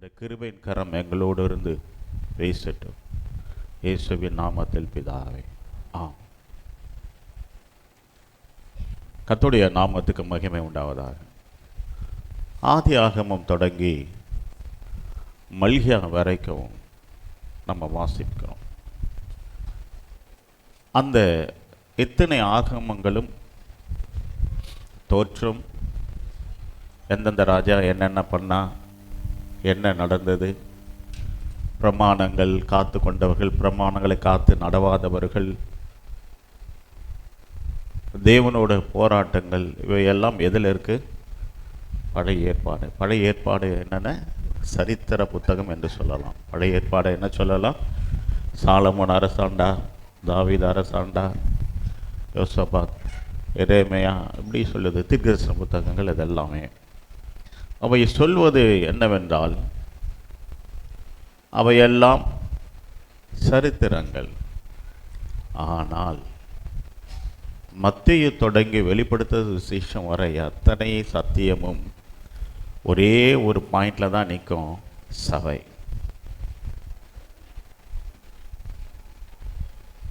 உடைய கிருபையின் கரம் எங்களோடு இருந்து பேசட்டும். இயேசுவின் நாமத்தில் பிதாவே, ஆம். கர்த்தருடைய நாமத்துக்கு மகிமை உண்டாவதாக. ஆதி ஆகமம் தொடங்கி மல்கியா வரைக்கும் நம்ம வாசிக்கிறோம். அந்த இத்தனை ஆகமங்களும் தோற்றும், எந்தெந்த ராஜா என்னென்ன பண்ணா, என்ன நடந்தது, பிரமாணங்கள் காத்து கொண்டவர்கள், பிரமாணங்களை காத்து நடவாதவர்கள், தேவனோட போராட்டங்கள், இவையெல்லாம் எதில் இருக்கு? பழைய ஏற்பாடு. பழைய ஏற்பாடு என்னென்ன? சரித்திர புத்தகம் என்று சொல்லலாம். பழைய ஏற்பாடு என்ன சொல்லலாம்? சாலமோன் அரசாண்டா, தாவீது அரசாண்டா, யோசபாத், எரேமியா, இப்படி சொல்லுது. தீர்க்கதரிசன புத்தகங்கள் இதெல்லாமே. அவை சொல்வது என்னவென்றால், அவையெல்லாம் சரித்திரங்கள். ஆனால் மத்தேயு தொடங்கி வெளிப்படுத்துவது விசேஷம் வரை அத்தனை சத்தியமும் ஒரே ஒரு பாயிண்டில் தான் நிற்கும்: சபை.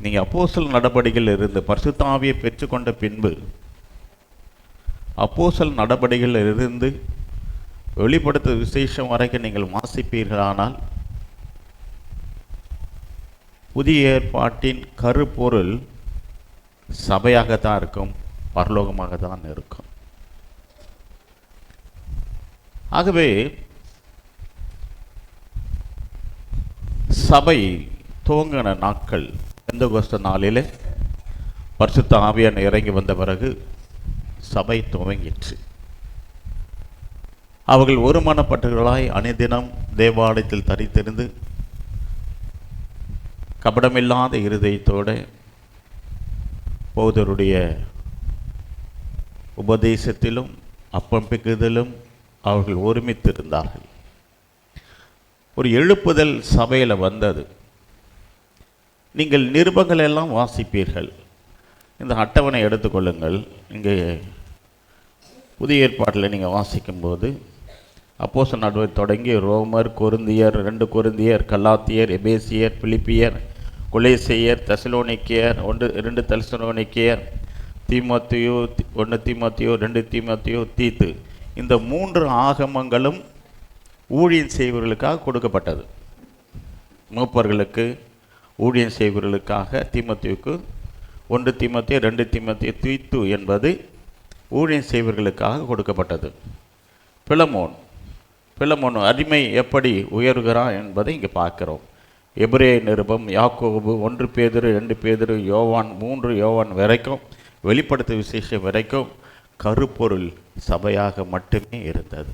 நீங்கள் அப்போஸ்தலர் நடபடிகள் இருந்து பரிசுத்த ஆவியை பெற்றுக்கொண்ட பின்பு, அப்போஸ்தலர் நடபடிகள் இருந்து வெளிப்படுத்த விசேஷம் வரைக்கும் நீங்கள் வாசிப்பீர்களானால், புதிய ஏற்பாட்டின் கருப்பொருள் சபையாகத்தான் இருக்கும், பரலோகமாக தான் இருக்கும். ஆகவே சபை துவங்கின நாட்கள், பெந்தெகோஸ்து நாளிலே பரிசுத்த ஆவியானவர் இறங்கி வந்த பிறகு சபை துவங்கிற்று. அவர்கள் ஒருமனப்பட்டவர்களாய் அனுதினம் தேவாலயத்தில் தரித்திருந்து கபடமில்லாத இருதயத்தோடு போதருடைய உபதேசத்திலும் அப்பம் பிக்குதலும் அவர்கள் ஒருமித்திருந்தார்கள். ஒரு எழுப்புதல் சபையில் வந்தது. நீங்கள் நிருபங்கள் எல்லாம் வாசிப்பீர்கள். இந்த அட்டவணை எடுத்துக்கொள்ளுங்கள். இங்கே புதிய ஏற்பாட்டில் நீங்கள் வாசிக்கும்போது அப்போஸ்தலர் நடவடிக்கை தொடங்கி ரோமர், கொரிந்தியர், 2 கொரிந்தியர், கலாத்தியர், எபேசியர், பிலிப்பியர், கொலேசியர், தெசலோனிக்கேயர், 2 தெசலோனிக்கேயர், தீமோத்தேயு, 1 தீமோத்தேயு, 2 தீமோத்தேயு, தீத்து, இந்த 3 ஆகமங்களும் ஊழியம் செய்வர்களுக்காக கொடுக்கப்பட்டது. மூப்பர்களுக்கு ஊழியம் செய்வர்களுக்காக தீமோத்தேயுக்கு 1 தீமோத்தேயு, 2 தீமோத்தேயு, தீத்து என்பது ஊழியம் செய்வர்களுக்காக கொடுக்கப்பட்டது. பிலமோன் அடிமை எப்படி உயர்கிறான் என்பதை இங்கே பார்க்கிறோம். எபிரேய நிருபம், யாக்கோபு, 1 பேதுரு, 2 பேதுரு, யோவான், 3 யோவான் வரைக்கும், வெளிப்படுத்த விசேஷம் வரைக்கும் கருப்பொருள் சபையாக மட்டுமே இருந்தது.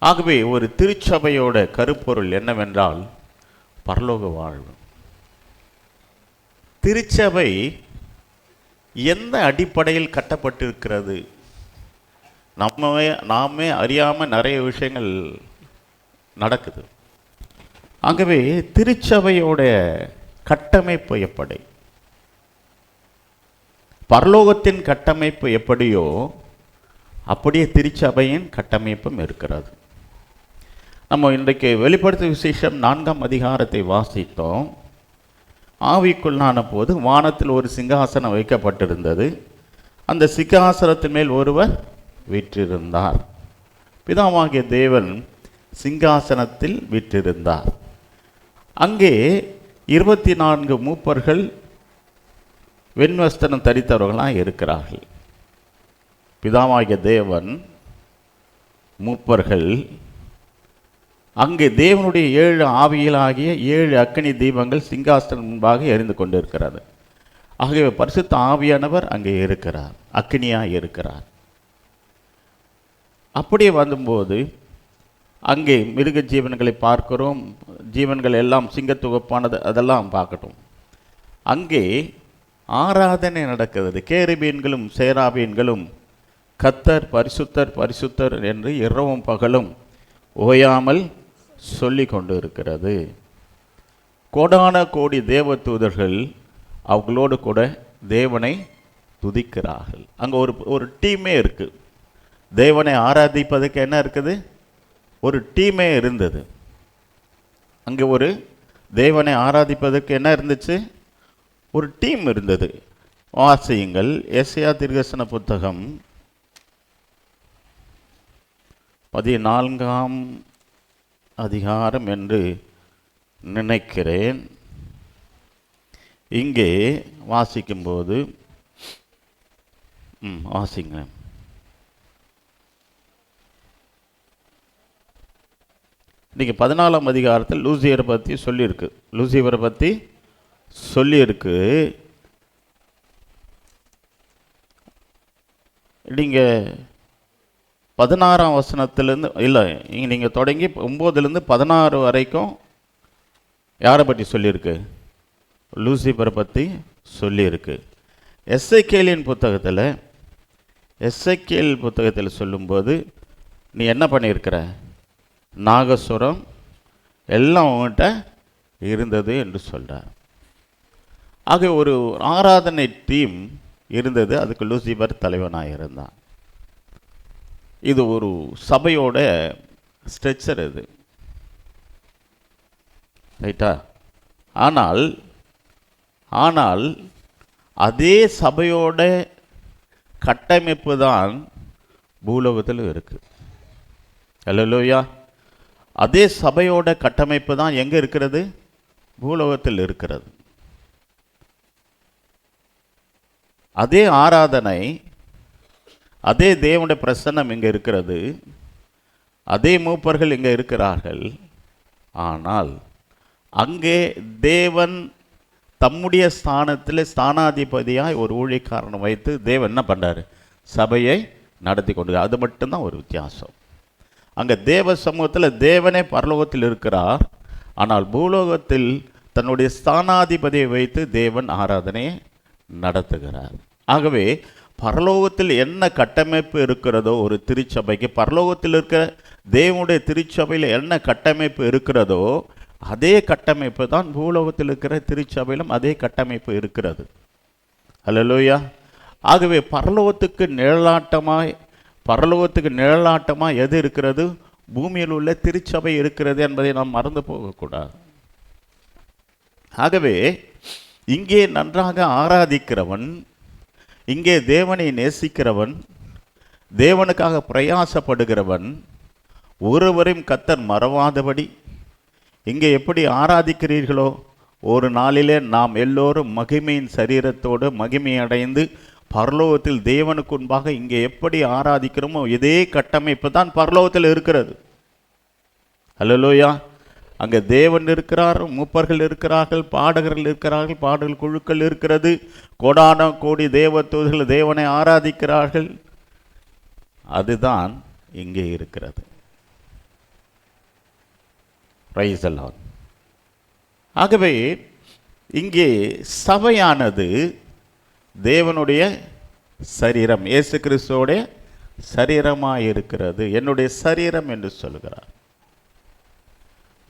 ஆகவே ஒரு திருச்சபையோட கருப்பொருள் என்னவென்றால் பரலோக வாழ்வு. திருச்சபை எந்த அடிப்படையில் கட்டப்பட்டிருக்கிறது? நாமே அறியாமல் நிறைய விஷயங்கள் நடக்குது. ஆகவே திருச்சபையோட கட்டமைப்பு எப்படி? பரலோகத்தின் கட்டமைப்பு எப்படியோ அப்படியே திருச்சபையின் கட்டமைப்பும் இருக்கிறது. நம்ம இன்றைக்கு வெளிப்படுத்த விசேஷம் 4ஆம் அதிகாரத்தை வாசித்தோம். ஆவிக்குள்ளான போது வானத்தில் ஒரு சிங்காசனம் வைக்கப்பட்டிருந்தது. அந்த சிங்காசனத்தின் மேல் ஒருவர் வீற்றிருந்தார். பிதாவாகிய தேவன் சிங்காசனத்தில் வீற்றிருந்தார். அங்கே 24 மூப்பர்கள் வெண்வஸ்திரம் தரித்தவர்களாக இருக்கிறார்கள். பிதாவாகிய தேவன், மூப்பர்கள், அங்கே தேவனுடைய 7 ஆவிகளாகிய 7 அக்கினி தீபங்கள் சிங்காசனம் முன்பாக எரிந்து கொண்டிருக்கிறது. ஆகவே பரிசுத்த ஆவியானவர் அங்கே இருக்கிறார், அக்கினியாக இருக்கிறார். அப்படியே வரும்போது அங்கே மிருக ஜீவன்களை பார்க்கிறோம். ஜீவன்கள் எல்லாம் சிங்கத்துவப்பானது, அதெல்லாம் பார்க்கட்டும். அங்கே ஆராதனை நடக்கிறது. கேருபீன்களும் சேராபீன்களும் கர்த்தர் பரிசுத்தர் பரிசுத்தர் என்று இரவும் பகலும் ஓயாமல் சொல்லி கொண்டு இருக்கிறது. கோடான கோடி தேவ தூதர்கள் அவங்களோடு கூட தேவனை துதிக்கிறார்கள். அங்கே ஒரு டீமே இருக்குது. தேவனை ஆராதிப்பதற்கு என்ன இருக்குது? ஒரு டீமே இருந்தது. அங்கே ஒரு தேவனை ஆராதிப்பதற்கு என்ன இருந்துச்சு? ஒரு டீம் இருந்தது. வாசியுங்கள் எசேயா தீர்க்கதரிசன புத்தகம் 14ஆம் அதிகாரம் என்று நினைக்கிறேன். இங்கே வாசிக்கும்போது வாசிங்க. இன்றைக்கி 14ஆம் அதிகாரத்தில் லூசியரை பற்றி சொல்லியிருக்கு. லூசியரை பற்றி சொல்லியிருக்கு. நீங்கள் 16ஆம் வசனத்திலேருந்து இல்லை, நீங்கள் தொடங்கி 9லேருந்து 16 வரைக்கும் யாரை பற்றி சொல்லியிருக்கு? லூசிபரை பற்றி சொல்லியிருக்கு. எசேக்கியேலின் புத்தகத்தில் சொல்லும்போது நீ என்ன பண்ணியிருக்கிற? நாகசுரம் எல்லாம் அவங்ககிட்ட இருந்தது என்று சொல்கிறார். ஆக ஒரு ஆராதனை டீம் இருந்தது. அதுக்கு லூசிபர் தலைவனாக இருந்தான். இது ஒரு சபையோட ஸ்ட்ரக்சர் இது, ரைட்டா? ஆனால் அதே சபையோட கட்டமைப்பு தான் பூலோகத்தில் இருக்குது. அல்லேலூயா. அதே சபையோட கட்டமைப்பு தான் எங்கே இருக்கிறது? பூலோகத்தில் இருக்கிறது. அதே ஆராதனை, அதே தேவனுடைய பிரசன்னம் இங்கே இருக்கிறது. அதே மூப்பர்கள் இங்கே இருக்கிறார்கள். ஆனால் அங்கே தேவன் தம்முடைய ஸ்தானத்தில் ஸ்தானாதிபதியாய் ஒரு ஊழியக்காரனை வைத்து தேவன் என்ன பண்ணுறாரு? சபையை நடத்தி கொண்டு. அது மட்டும்தான் ஒரு வித்தியாசம். அங்கே தேவ சமூகத்தில் தேவனே பரலோகத்தில் இருக்கிறார். ஆனால் பூலோகத்தில் தன்னுடைய ஸ்தானாதிபதியை வைத்து தேவன் ஆராதனையை நடத்துகிறார். ஆகவே பரலோகத்தில் என்ன கட்டமைப்பு இருக்கிறதோ ஒரு திருச்சபைக்கு, பரலோகத்தில் இருக்கிற தேவனுடைய திருச்சபையில் என்ன கட்டமைப்பு இருக்கிறதோ அதே கட்டமைப்பு தான் பூலோகத்தில் இருக்கிற திருச்சபையிலும் அதே கட்டமைப்பு இருக்கிறது. அல்லேலூயா. ஆகவே பரலோகத்துக்கு நிழலாட்டமாய் எது இருக்கிறது? பூமியில் உள்ள திருச்சபை இருக்கிறது என்பதை நாம் மறந்து போகக்கூடாது. ஆகவே இங்கே நன்றாக ஆராதிக்கிறவன், இங்கே தேவனை நேசிக்கிறவன், தேவனுக்காக பிரயாசப்படுகிறவன், ஒருவரையும் கர்த்தர் மறவாதபடி இங்கே எப்படி ஆராதிக்கிறீர்களோ ஒரு நாளிலே நாம் எல்லோரும் மகிமையின் சரீரத்தோடு மகிமை அடைந்து பரலோகத்தில் தேவனுக்கு முன்பாக இங்கே எப்படி ஆராதிக்கிறோமோ இதே கட்டமைப்பு தான் பரலோகத்தில் இருக்கிறது. அல்லேலூயா. அங்கே தேவன் இருக்கிறார், மூப்பர்கள் இருக்கிறார்கள், பாடகர்கள் இருக்கிறார்கள், பாடல் குழுக்கள் இருக்கிறது, கோடான கோடி தேவதூதர்கள் தேவனை ஆராதிக்கிறார்கள். அதுதான் இங்கே இருக்கிறது. Price the Lord. ஆகவே இங்கே சபையானது தேவனுடைய சரீரம், இயேசு கிறிஸ்துவோடைய சரீரமாக இருக்கிறது. என்னுடைய சரீரம் என்று சொல்கிறார்.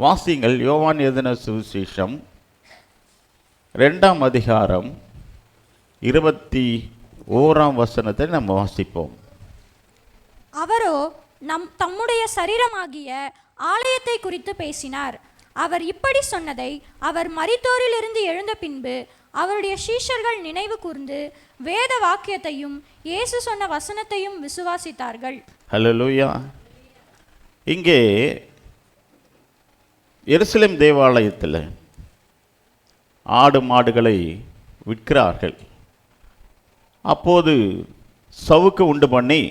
வாசிங்கள் யோவான் எழுதின சுவிசேஷம் 2ஆம் அதிகாரம் 21ஆம் வசனத்தை நம்ம வாசிப்போம். அவரோ தம்முடைய சரீரமாகிய ஆலயத்தை குறித்து பேசினார். அவர் இப்படி சொன்னதை அவர் மரித்தோரிலிருந்து எழுந்த பின்பு அவருடைய சீஷர்கள் நினைவு கூர்ந்து வேத வாக்கியத்தையும் இயேசு சொன்ன வசனத்தையும் விசுவாசித்தார்கள். ஹல்லேலூயா. இங்கே எருசலேம் தேவாலயத்தில் ஆடு மாடுகளை விற்கிறார்கள். அப்போது சவுக்கு உண்டு பண்ணி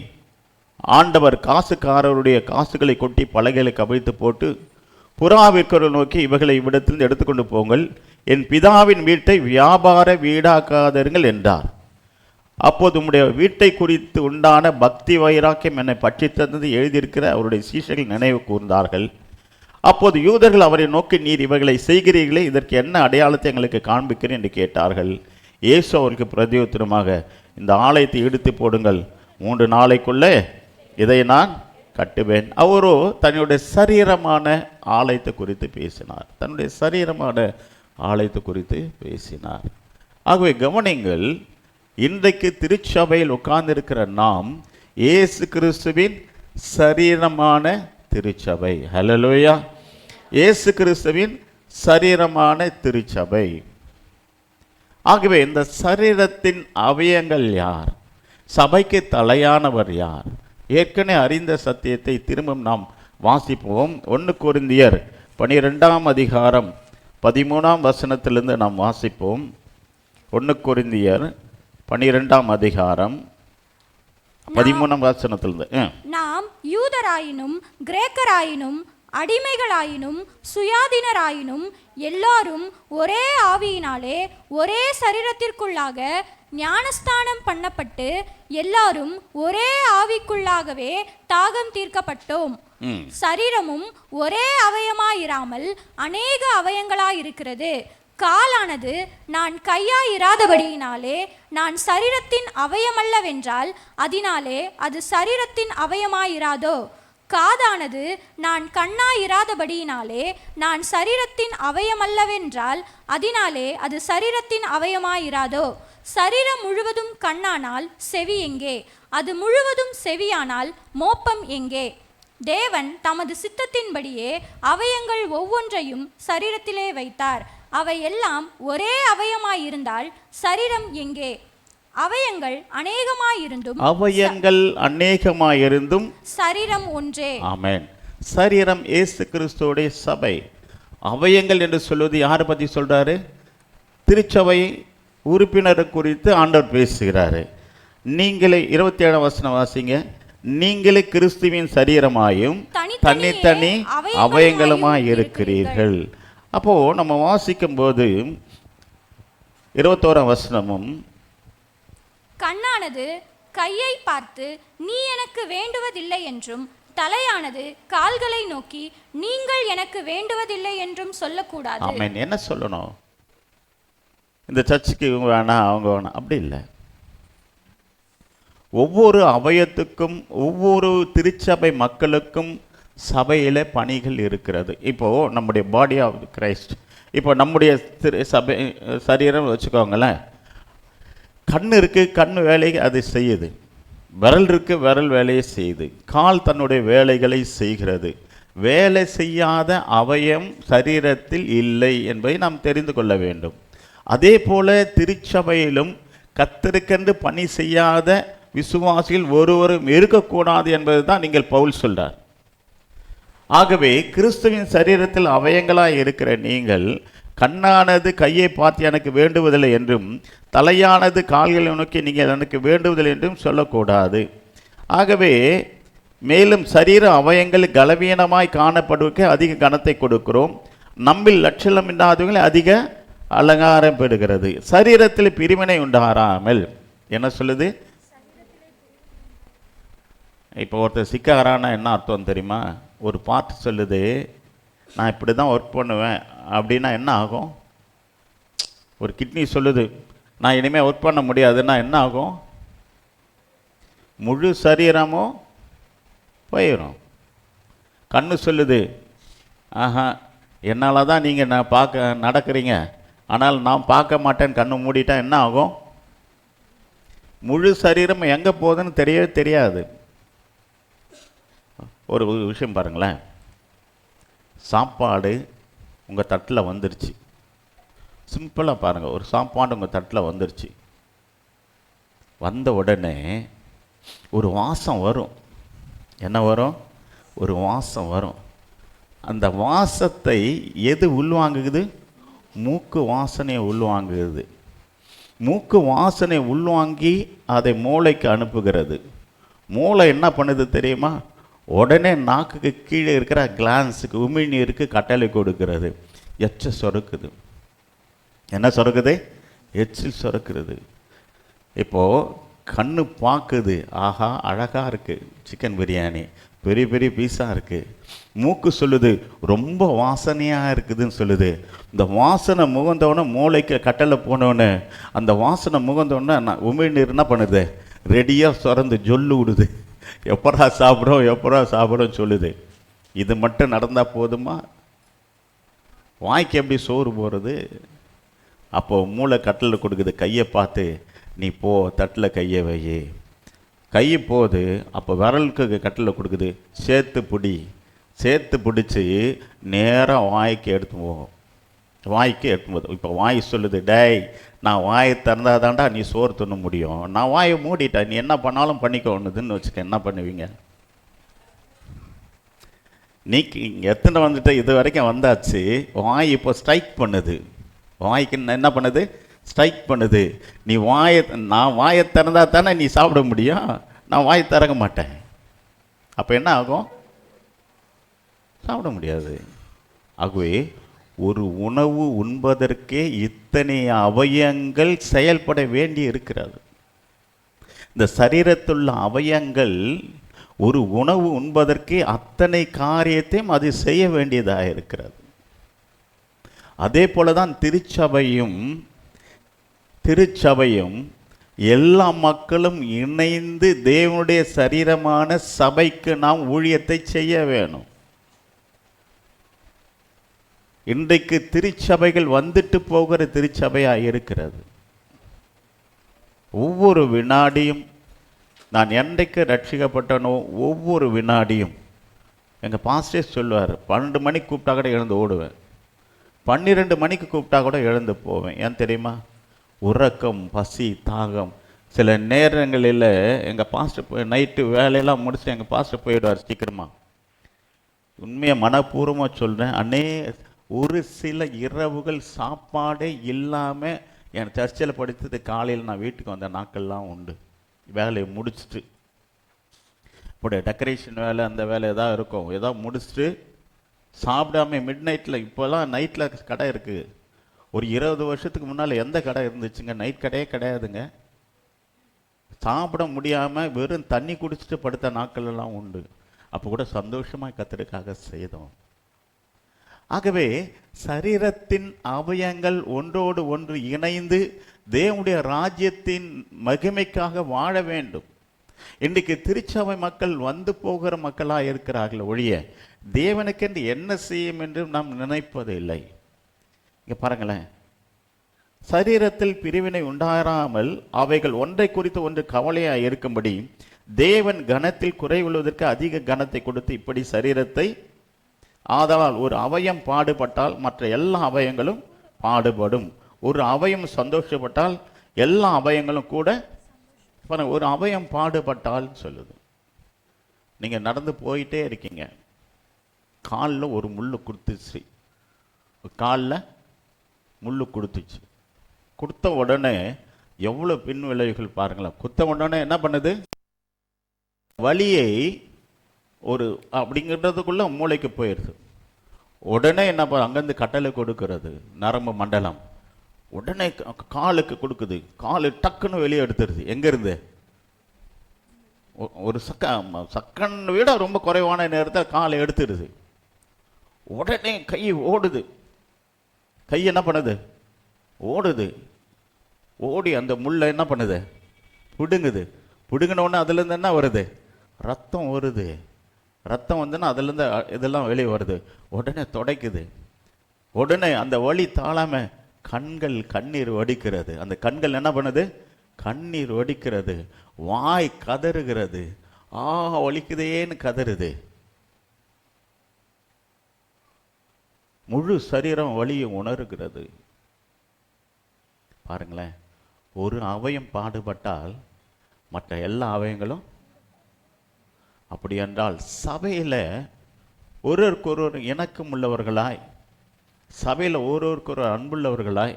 ஆண்டவர் காசுக்காரருடைய காசுகளை கொட்டி பலகைகளை கவிழ்த்து போட்டு புறா விற்கிறவர்கள் நோக்கி இவைகளை இவ்விடத்திலிருந்து எடுத்துக்கொண்டு போங்கள், என் பிதாவின் வீட்டை வியாபார வீடாக்காதீர்கள் என்றார். அப்போது உம்முடைய வீட்டை குறித்து உண்டான பக்தி வைராக்கியம் என்னை பற்றி தந்தது எழுதியிருக்கிற அவருடைய சீஷர்கள் நினைவு கூர்ந்தார்கள். அப்போது யூதர்கள் அவரை நோக்கி, நீர் இவைகளை செய்கிறீர்களே, இதற்கு என்ன அடையாளத்தை எங்களுக்கு காண்பிக்கிறேன் என்று கேட்டார்கள். இயேசு அவருக்கு பிரதியுத்தரமாக, இந்த ஆலயத்தை இடித்து போடுங்கள், 3 நாளைக்குள்ளே இதை நான் கட்டுவேன். அவரோ தன்னுடைய சரீரமான ஆலயத்தை குறித்து பேசினார். தன்னுடைய சரீரமான ஆலயத்தை குறித்து பேசினார். ஆகவே கவனிங்கள், இன்றைக்கு திருச்சபையில் உட்கார்ந்திருக்கிற நாம் இயேசு கிறிஸ்துவின் சரீரமான திருச்சபை. ஹல்லேலூயா. இயேசு கிறிஸ்துவின் சரீரமான திருச்சபை. ஆகவே இந்த சரீரத்தின் அவயங்கள் யார்? சபைக்கு தலையானவர் யார்? ஏற்கனவே அறிந்த சத்தியத்தை திரும்பவும் நாம் வாசிப்போம். 1 கொரிந்தியர் 12ஆம் அதிகாரம் 13ஆம் வசனத்திலிருந்து நாம் வாசிப்போம். 1 கொரிந்தியர் 12ஆம் அதிகாரம் 13ஆம் வசனத்திலிருந்து. நாம் யூதராயினும் கிரேக்கராயினும் அடிமைகளாயினும் சுயாதீனராயினும் எல்லாரும் ஒரே ஆவியினாலே ஒரே சரீரத்திற்குள்ளாக ஞானஸ்தானம் பண்ணப்பட்டு எல்லாரும் ஒரே ஆவிக்குள்ளாகவே தாகம் தீர்க்கப்பட்டோம். சரீரமும் ஒரே அவயமாயிராமல் அநேக அவயங்களாயிருக்கிறது. காலானது நான் கையாயிராதபடியினாலே நான் சரீரத்தின் அவயமல்லவென்றால் அதனாலே அது சரீரத்தின் அவயமாயிராதோ? காதானது நான் கண்ணாயிராதபடியினாலே நான் சரீரத்தின் அவயமல்லவென்றால் அதனாலே அது சரீரத்தின் அவயமாயிராதோ? சரீரம் முழுவதும் கண்ணானால் செவி எங்கே? அது முழுவதும் செவியானால் மோப்பம் எங்கே? தேவன் தமது சித்தத்தின்படியே அவயங்கள் ஒவ்வொன்றையும் சரீரத்திலே வைத்தார். அவை எல்லாம் ஒரே அவயமாயிருந்தால் சரீரம் எங்கே? அவயங்கள் அநேகமாயிருந்தும் சரீரம் ஒன்றே. ஆமென். சரீரம் இயேசு கிறிஸ்துவோட சபை. அவயங்கள் என்று சொல்வது யாரை பற்றி சொல்றாரு? திருச்சபை உறுப்பினர் குறித்து ஆண்டவர் பேசுகிறாரு. நீங்களே 27ஆம் வசனம் வாசிங்க. நீங்களே கிறிஸ்துவின் சரீரமாயும் தனித்தனி அவயங்களுமாய் இருக்கிறீர்கள். அப்போ நம்ம வாசிக்கும் போது 21ஆம் வசனமும், கண்ணானது கையை பார்த்து நீ எனக்கு வேண்டுவதில்லை என்றும் தலையானது கால்களை நோக்கி நீங்கள் எனக்கு வேண்டுவதில்லை என்றும் சொல்லக்கூடாது. ஆமென். என்ன சொல்லணும்? இந்த சர்ச்சுக்கு இவங்க வேணாம் அவங்க வேணாம் அப்படி இல்லை. ஒவ்வொரு அவயத்துக்கும் ஒவ்வொரு திருச்சபை மக்களுக்கும் சபையில் பணிகள் இருக்கிறது. இப்போது நம்முடைய பாடி ஆஃப் கிரைஸ்ட், இப்போ நம்முடைய சபை சரீரம் வச்சுக்கோங்களேன். கண் இருக்குது, கண் வேலையை அது செய்யுது. விரல் இருக்குது, விரல் வேலையை செய்யுது. கால் தன்னுடைய வேலைகளை செய்கிறது. வேலை செய்யாத அவயம் சரீரத்தில் இல்லை என்பதை நாம் தெரிந்து கொள்ள வேண்டும். அதே போல திருச்சபையிலும் கர்த்தருக்கென்று பணி செய்யாத விசுவாசிகள் ஒருவரும் இருக்கக்கூடாது என்பது தான் நீங்கள் பவுல் சொல்றார். ஆகவே கிறிஸ்துவின் சரீரத்தில் அவயங்களாய் இருக்கிற நீங்கள் கண்ணானது கையை பார்த்து எனக்கு வேண்டுவதில்லை என்றும் தலையானது கால்களை நோக்கி நீங்கள் எனக்கு வேண்டுவதில்லை என்றும் சொல்லக்கூடாது. ஆகவே மேலும் சரீர அவயங்கள் கலவீனமாய் காணப்படுவதற்கு அதிக கனத்தை கொடுக்கிறோம். நம்மில் லட்சணம் இல்லாதவர்கள் அதிக அலங்காரம் பெறுகிறது. சரீரத்தில் பிரிவினை உண்டாராமல் என்ன சொல்லுது? இப்போ ஒருத்தர் சிக்காரானா என்ன அர்த்தம் தெரியுமா? ஒரு பாட்டு சொல்லுது, நான் இப்படி தான் ஒர்க் பண்ணுவேன் அப்படின்னா என்ன ஆகும்? ஒரு கிட்னி சொல்லுது, நான் இனிமேல் ஒர்க் பண்ண முடியாதுன்னா என்ன ஆகும்? முழு சரீரமும் போயிடும். கண்ணு சொல்லுது, ஆஹா என்னால் தான் நீங்கள் நான் நடக்கிறீங்க, ஆனால் நான் பார்க்க மாட்டேன்னு கண்ணு மூடிட்டா என்ன ஆகும்? முழு சரீரம் எங்கே போகுதுன்னு தெரியவே தெரியாது. ஒரு விஷயம் பாருங்களேன். சாப்பாடு உங்கள் தட்டில் வந்துருச்சு. சிம்பிளாக பாருங்கள், ஒரு சாப்பாடு உங்கள் தட்டில் வந்துருச்சு. வந்த உடனே ஒரு வாசம் வரும். என்ன வரும்? ஒரு வாசம் வரும். அந்த வாசத்தை எது உள்வாங்குது? மூக்கு வாசனையை உள்வாங்குகிறது. மூக்கு வாசனை உள்வாங்கி அதை மூளைக்கு அனுப்புகிறது. மூளை என்ன பண்ணுது தெரியுமா? உடனே நாக்குக்கு கீழே இருக்கிற கிளான்ஸுக்கு உமிழ்நீருக்கு கட்டளை கொடுக்கிறது. எச்ச சுரக்குது. என்ன சுரக்குது? எச்சில் சுரக்கிறது. இப்போது கண்ணு பார்க்குது, ஆஹா அழகாக இருக்குது சிக்கன் பிரியாணி, பெரிய பெரிய பீஸா இருக்குது. மூக்கு சொல்லுது ரொம்ப வாசனையாக இருக்குதுன்னு சொல்லுது. இந்த வாசனை முகந்தோடனே மூளைக்கு கட்டளை போனோடனே அந்த வாசனை முகந்தோடனே உமிழ்நீர் என்ன பண்ணுது? ரெடியாக சுரந்து ஜொல்லு விடுது. எப்படா சாப்பிட்றோம் சொல்லுது. இது மட்டும் நடந்தால் போதுமா? வாய்க்கு எப்படி சோறு போகிறது? அப்போது மூளை கட்டளை கொடுக்குது, கையை பார்த்து நீ போ தட்டில் கையை வை. கை போகுது. அப்போ விரலுக்கு கட்டளை கொடுக்குது, சேர்த்து பிடி. சேர்த்து பிடிச்சி நேராக வாய்க்கு எடுத்து போகும். வாய்க்கு எடுத்தும்போது இப்போ வாய் சொல்லுது, டேய் நான் வாயை திறந்தாதான்டா நீ சோறு தின்ன முடியும், நான் வாயை மூடிட்டேன், நீ என்ன பண்ணாலும் பண்ணிக்கோன்னுதுன்னு வச்சுக்க, என்ன பண்ணுவீங்க? நீ எத்தனை வந்துட்டு இது வரைக்கும் வந்தாச்சு, வாய் இப்போ ஸ்ட்ரைக் பண்ணுது. வாய்க்கு என்ன பண்ணுது? ஸ்ட்ரைக் பண்ணுது. நீ நான் வாயை திறந்தா தானே நீ சாப்பிட முடியும், நான் வாயை திறக்க மாட்டேன். அப்போ என்ன ஆகும்? சாப்பிட முடியாது. ஆகவே ஒரு உணவு உண்பதற்கே இத்தனை அவயங்கள் செயல்பட வேண்டி இருக்கிறது. இந்த சரீரத்துள்ள அவயங்கள் ஒரு உணவு உண்பதற்கே அத்தனை காரியத்தையும் அது செய்ய வேண்டியதாக இருக்கிறது. அதே போலதான் திருச்சபையும் எல்லா மக்களும் இணைந்து தேவனுடைய சரீரமான சபைக்கு நாம் ஊழியத்தை செய்ய வேணும். இன்றைக்கு திருச்சபைகள் வந்துட்டு போகிற திருச்சபையாக இருக்கிறது. ஒவ்வொரு வினாடியும் நான் என்றைக்கு ரட்சிக்கப்பட்டனோ ஒவ்வொரு வினாடியும் எங்கள் பாஸ்டர் சொல்லுவார், 12 மணிக்கு கூப்பிட்டா கூட எழுந்து ஓடுவேன், 12 மணிக்கு கூப்பிட்டா கூட எழுந்து போவேன். ஏன் தெரியுமா? உறக்கம், பசி, தாகம். சில நேரங்களில் எங்கள் பாஸ்டர் நைட்டு வேலையெல்லாம் முடிச்சுட்டு எங்கள் பாஸ்டர் போயிடுவார் சீக்கிரமாக. உண்மையாக மனப்பூர்வமாக சொல்கிறேன், ஒரு சில இரவுகள் சாப்பாடே இல்லாமல் என் சர்ச்சில் படித்தது காலையில் நான் வீட்டுக்கு வந்த நாட்கள்லாம் உண்டு. வேலையை முடிச்சுட்டு இப்படி டெக்கரேஷன் வேலை அந்த வேலை எதாவது இருக்கும், எதாவது முடிச்சுட்டு சாப்பிடாம மிட் நைட்டில், இப்போல்லாம் நைட்டில் கடை இருக்குது. ஒரு 20 வருஷத்துக்கு முன்னால் எந்த கடை இருந்துச்சுங்க? நைட் கடையே கிடையாதுங்க. சாப்பிட முடியாமல் வெறும் தண்ணி குடிச்சிட்டு படுத்த நாட்கள் எல்லாம் உண்டு. அப்போ கூட சந்தோஷமாக கர்த்தருக்காக செய்தோம். ஆகவே சரீரத்தின் அவயங்கள் ஒன்றோடு ஒன்று இணைந்து தேவனுடைய ராஜ்யத்தின் மகிமைக்காக வாழ வேண்டும். இன்றைக்கு திருச்சபை மக்கள் வந்து போகிற மக்களாக இருக்கிறார்கள் ஒழிய தேவனுக்கென்று என்ன செய்யும் என்று நாம் நினைப்பது இல்லை. இங்கே பாருங்களேன், சரீரத்தில் பிரிவினை உண்டாகாமல் அவைகள் ஒன்றை குறித்து ஒன்று கவலையாக இருக்கும்படி தேவன் கனத்தில் குறைவுள்ளதற்கு அதிக கனத்தை கொடுத்து இப்படி சரீரத்தை, ஆதலால் ஒரு அவயம் பாடுபட்டால் மற்ற எல்லா அவயங்களும் பாடுபடும். ஒரு அவயம் சந்தோஷப்பட்டால் எல்லா அவயங்களும் கூட. ஒரு அவயம் பாடுபட்டால் சொல்லுது, நீங்கள் நடந்து போயிட்டே இருக்கீங்க, காலில் ஒரு முள்ளு கொடுத்துச்சு, காலில் முள்ளு கொடுத்துச்சு. கொடுத்த உடனே எவ்வளோ பின் விளைவுகள் பாருங்களேன். குத்த உடனே என்ன பண்ணுது? வலியை ஒரு அப்படிங்கிறதுக்குள்ள மூளைக்கு போயிடுது. உடனே என்ன அங்கேருந்து கட்டளை கொடுக்கிறது நரம்பு மண்டலம், உடனே காலுக்கு கொடுக்குது. காலு டக்குன்னு வெளியே எடுத்துருது. எங்கேருந்து? ஒரு செகண்ட் விட ரொம்ப குறைவான நேரத்தில் காலை எடுத்துடுது. உடனே கை ஓடுது. கை என்ன பண்ணுது? ஓடுது. ஓடி அந்த முள்ளை என்ன பண்ணுது? பிடுங்குது. பிடுங்கினோடனே அதுலேருந்து என்ன வருது? ரத்தம் வருது. ரத்தம் வந்துன்னா அதுலேருந்து இதெல்லாம் வெளியே வருது. உடனே துடைக்குது. உடனே அந்த வலி தாழாம கண்ணீர் வடிக்கிறது. அந்த கண்கள் என்ன பண்ணுது? கண்ணீர் வடிக்கிறது. வாய் கதறுகிறது. வலிக்குதேன்னு கதறுது. முழு சரீரம் வலியை உணர்கிறது. பாருங்களேன், ஒரு அவயம் பாடுபட்டால் மற்ற எல்லா அவயங்களும். அப்படி என்றால் சபையில் ஒருவருக்கொருவர் இணக்கம் உள்ளவர்களாய், சபையில் ஒருவருக்கொரு அன்புள்ளவர்களாய்,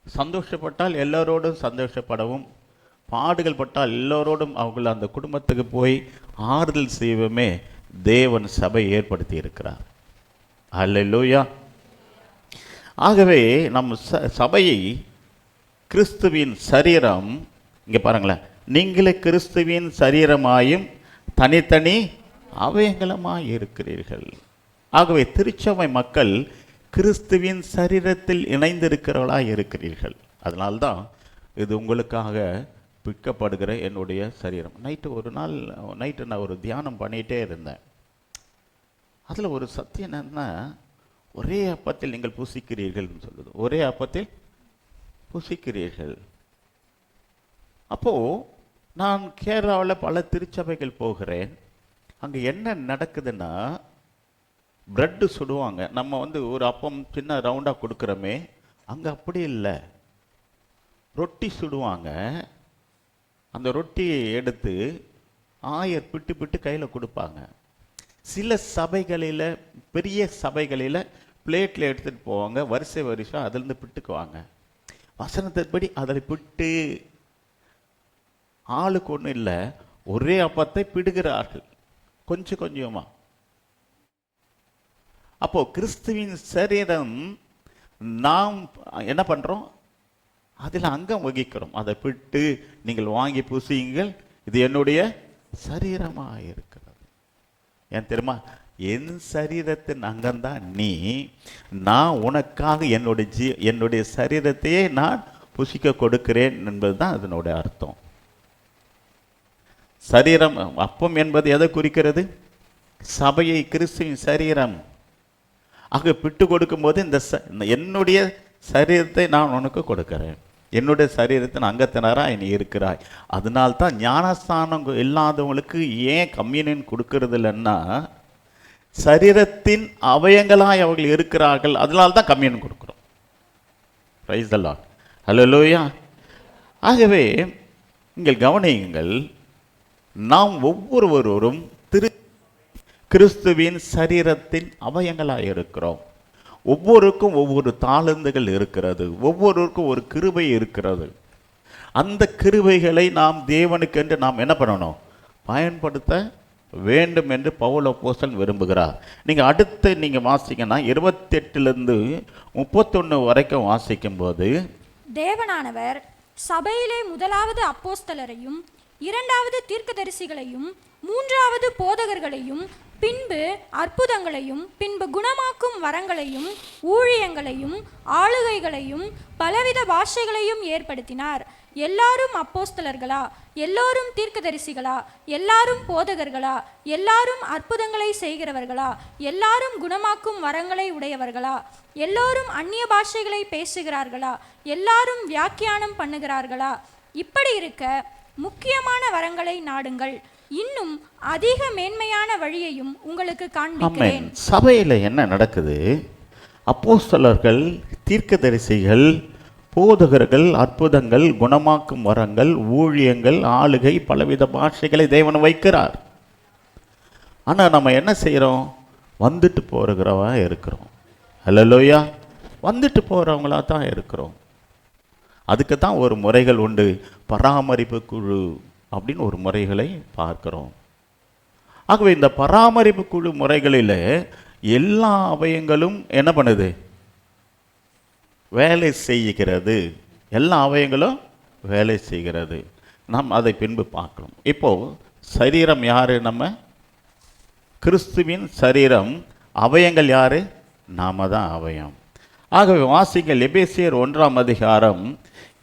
சந்தோஷப்பட்டால் எல்லோரோடும் சந்தோஷப்படவும், பாடுகள் பட்டால் எல்லோரோடும் அவர்கள் அந்த குடும்பத்துக்கு போய் ஆறுதல் செய்யவுமே தேவன் சபை ஏற்படுத்தி இருக்கிறார். அல்லேலூயா. ஆகவே நம் சபையை கிறிஸ்துவின் சரீரம், இங்கே பாருங்களேன், நீங்களே கிறிஸ்துவின் சரீரமாயும் தனித்தனி அவயங்களுமாய் இருக்கிறீர்கள். ஆகவே திருச்சபை மக்கள் கிறிஸ்துவின் சரீரத்தில் இணைந்திருக்கிறவர்களாய் இருக்கிறீர்கள். அதனால்தான் இது உங்களுக்காக பிற்கப்படுகிற என்னுடைய சரீரம். ஒரு நாள் நைட்டு நான் ஒரு தியானம் பண்ணிகிட்டே இருந்தேன். அதில் ஒரு சத்தியம் என்னன்னா, ஒரே அப்பத்தில் நீங்கள் புசிக்கிறீர்கள்னு சொல்லுது. ஒரே அப்பத்தில் புசிக்கிறீர்கள். அப்போது நான் கேரளாவில் பல திருச்சபைகள் போகிறேன். அங்கே என்ன நடக்குதுன்னா, பிரெட்டு சுடுவாங்க. நம்ம ஒரு அப்பம் சின்ன ரவுண்டாக கொடுக்குறோமே, அங்கே அப்படி இல்லை. ரொட்டி சுடுவாங்க. அந்த ரொட்டியை எடுத்து ஆயர் பிட்டு பிட்டு கையில் கொடுப்பாங்க. சில சபைகளில், பெரிய சபைகளில் பிளேட்டில் எடுத்துகிட்டு போவாங்க. வரிசை வரிசை அதிலிருந்து பிட்டுக்குவாங்க. வசனத்தின்படி அதில் பிட்டு ஆளுக்கு ஒன்றும் இல்லை, ஒரே அப்பத்தை பிடுகிறார்கள் கொஞ்சம் கொஞ்சமா. அப்போ கிறிஸ்துவின் சரீரம் நாம் என்ன பண்றோம்? அதில் அங்கம் வகிக்கிறோம். அதை பிட்டு நீங்கள் வாங்கி பூசியுங்கள், இது என்னுடைய சரீரமாக இருக்கிறது. ஏன் தெரியுமா? என் சரீரத்தின் அங்கம்தான் நீ. நான் உனக்காக என்னுடைய சரீரத்தையே நான் புசிக்க கொடுக்கிறேன் என்பதுதான் அதனுடைய அர்த்தம். சரீரம், அப்பம் என்பது எதை குறிக்கிறது? சபையை, கிறிஸ்துவின் சரீரம். ஆக பிட்டு கொடுக்கும் போது என்னுடைய சரீரத்தை நான் உனக்கு கொடுக்கிறேன், என்னுடைய சரீரத்தின் அங்கத்தினராக நீ இருக்கிறாய். அதனால்தான் ஞானஸ்தானம் இல்லாதவங்களுக்கு ஏன் கம்யூனியன் கொடுக்கறது இல்லைன்னா, சரீரத்தின் அவயங்களாய் அவர்கள் இருக்கிறார்கள். அதனால்தான் கம்யூனியன் கொடுக்குறோம். Praise the lord. ஹல்லேலூயா. ஆகவே நீங்கள் கவனியுங்கள், நாம் ஒவ்வொருவரும் கிறிஸ்துவின் சரீரத்தின் அவயங்களாக இருக்கிறோம். ஒவ்வொருக்கும் ஒவ்வொரு தாளந்துகள் இருக்கிறது, ஒவ்வொருவருக்கும் ஒரு கிருபை இருக்கிறது. அந்த கிருபைகளை நாம் தேவனுக்கென்று நாம் என்ன பண்ணணும்? பயன்படுத்த வேண்டும் என்று பவுல் அப்போஸ்தலன் விரும்புகிறார். நீங்கள் அடுத்து வாசிங்கன்னா 28 31 வரைக்கும் வாசிக்கும் போது, தேவனானவர் சபையிலே முதலாவது அப்போஸ்தலரையும், இரண்டாவது தீர்க்கதரிசிகளையும், மூன்றாவது போதகர்களையும், பின்பு அற்புதங்களையும், பின்பு குணமாக்கும் வரங்களையும், ஊழியங்களையும், ஆளுகைகளையும், பலவித பாஷைகளையும் ஏற்படுத்தினார். எல்லாரும் அப்போஸ்தலர்களா? எல்லாரும் தீர்க்கதரிசிகளா? எல்லாரும் போதகர்களா? எல்லாரும் அற்புதங்களை செய்கிறவர்களா? எல்லாரும் குணமாக்கும் வரங்களை உடையவர்களா? எல்லாரும் அந்நிய பாஷைகளை பேசுகிறார்களா? எல்லாரும் வியாக்கியானம் பண்ணுகிறார்களா? இப்படி இருக்க முக்கியமான வரங்களை நாடுங்கள், இன்னும் அதிக மேன்மையான வழியையும் உங்களுக்கு காண்பிக்கிறேன். சபையில் என்ன நடக்குது? அப்போஸ்தலர்கள், தீர்க்கதரிசிகள், போதகர்கள், அற்புதங்கள், குணமாக்கும் வரங்கள், ஊழியங்கள், ஆளுகை, பலவித பாஷைகளை தேவன் வைக்கிறார். ஆனால் நம்ம என்ன செய்கிறோம்? வந்துட்டு போகிறவா இருக்கிறோம். ஹல்லேலூயா. வந்துட்டு போகிறவங்களா தான் இருக்கிறோம். அதுக்கு தான் ஒரு முறைகள் உண்டு. பராமரிப்பு குழு அப்படின்னு ஒரு முறைகளை பார்க்கிறோம். ஆகவே இந்த பராமரிப்பு குழு முறைகளில் எல்லா அவயங்களும் என்ன பண்ணுது? வேலை செய்கிறது. எல்லா அவயங்களும் வேலை செய்கிறது. நாம் அதை பின்பு பார்க்கணும். இப்போ சரீரம் யாரு? நம்ம கிறிஸ்துவின் சரீரம். அவயங்கள் யாரு? நாம தான் அவயம். ஆகவே வாசிங்கள், எபேசியர் 1ஆம் அதிகாரம்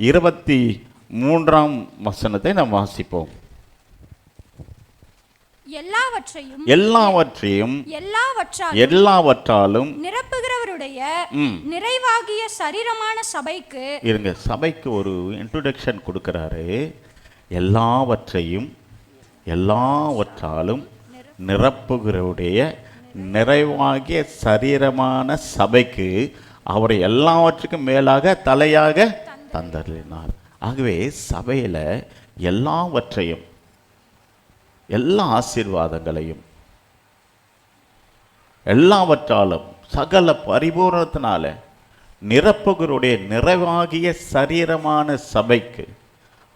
23ஆம் வசனத்தை நாம் வாசிப்போம். எல்லாவற்றாலும் நிரப்புகிறவருடைய நிறைவாகிய சரீரமான சபைக்கு. இருங்க, சபைக்கு ஒரு இன்ட்ரோடக்ஷன் கொடுக்கிறாரு. எல்லாவற்றாலும் நிரப்புகிறவருடைய நிறைவாகிய சரீரமான சபைக்கு அவரை எல்லாவற்றுக்கும் மேலாக தலையாக தந்தருளினார். ஆகவே சபையில் எல்லாவற்றையும், எல்லா ஆசீர்வாதங்களையும், எல்லாவற்றாலும் சகல பரிபூரணத்தினால நிரப்புகிறவருடைய நிறைவாகிய சரீரமான சபைக்கு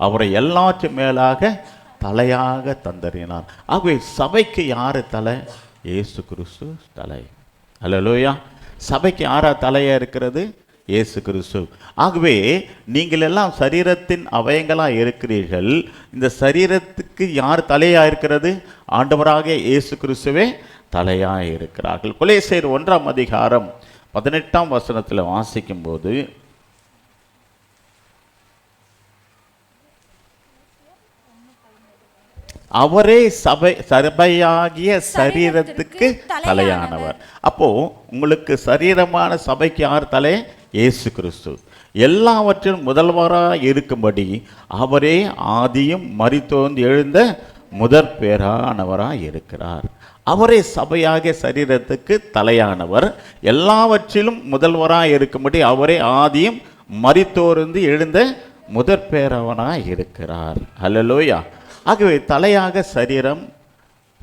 அவரை எல்லாற்று மேலாக தலையாக தந்தறினார். ஆகவே சபைக்கு யாரு தலை? இயேசு கிறிஸ்து தலை. ஹல்லேலூயா. சபைக்கு யாரா தலையா இருக்கிறது? இயேசு கிறிஸ்து. ஆகவே நீங்கள் எல்லாம் சரீரத்தின் அவயங்களாக இருக்கிறீர்கள். இந்த சரீரத்துக்கு யார் தலையாக இருக்கிறது? ஆண்டவராக இயேசு கிறிஸ்துவே தலையாக இருக்கிறார்கள். கொலோசியர் 1ஆம் அதிகாரம் 18ஆம் வசனத்தில் வாசிக்கும் போது, அவரே சபையாகிய சரீரத்துக்கு தலையானவர். அப்போ உங்களுக்கு சரீரமான சபைக்கு யார் தலை? இயேசு கிறிஸ்து. எல்லாவற்றிலும் முதல்வராக இருக்கும்படி அவரே ஆதியும் மரித்தோர்ந்து எழுந்த முதற் பேரானவராக இருக்கிறார். அவரே சபையாக சரீரத்துக்கு தலையானவர். எல்லாவற்றிலும் முதல்வராய் இருக்கும்படி அவரே ஆதியும் மரித்தோர்ந்து எழுந்த முதற் பேரவனாய் இருக்கிறார். அல்லேலூயா. ஆகவே தலையாக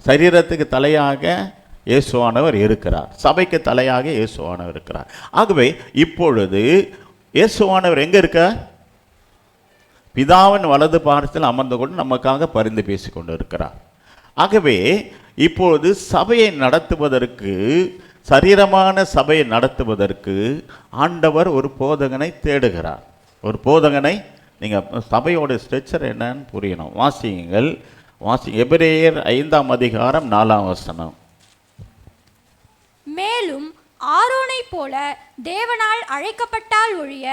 சரீரத்துக்கு தலையாக இயேசுவானவர் இருக்கிறார். சபைக்கு தலையாக இயேசுவானவர் இருக்கிறார். ஆகவே இப்பொழுது இயேசுவானவர் எங்கே இருக்கார்? பிதாவின் வலது பாரத்தில் அமர்ந்து கொண்டு நமக்காக பரிந்து பேசி கொண்டு இருக்கிறார். ஆகவே இப்பொழுது சபையை நடத்துவதற்கு, சரீரமான சபையை நடத்துவதற்கு ஆண்டவர் ஒரு போதகனை தேடுகிறார். ஒரு போதகனை, நீங்கள் சபையோட ஸ்ட்ரக்சர் என்னன்னு புரியணும். வாசியுங்கள். எபிரேயர் 5ஆம் அதிகாரம் 4ஆம் வசனம். மேலும் ஆரோனை போல தேவனால் அழைக்கப்பட்டால் ஒழிய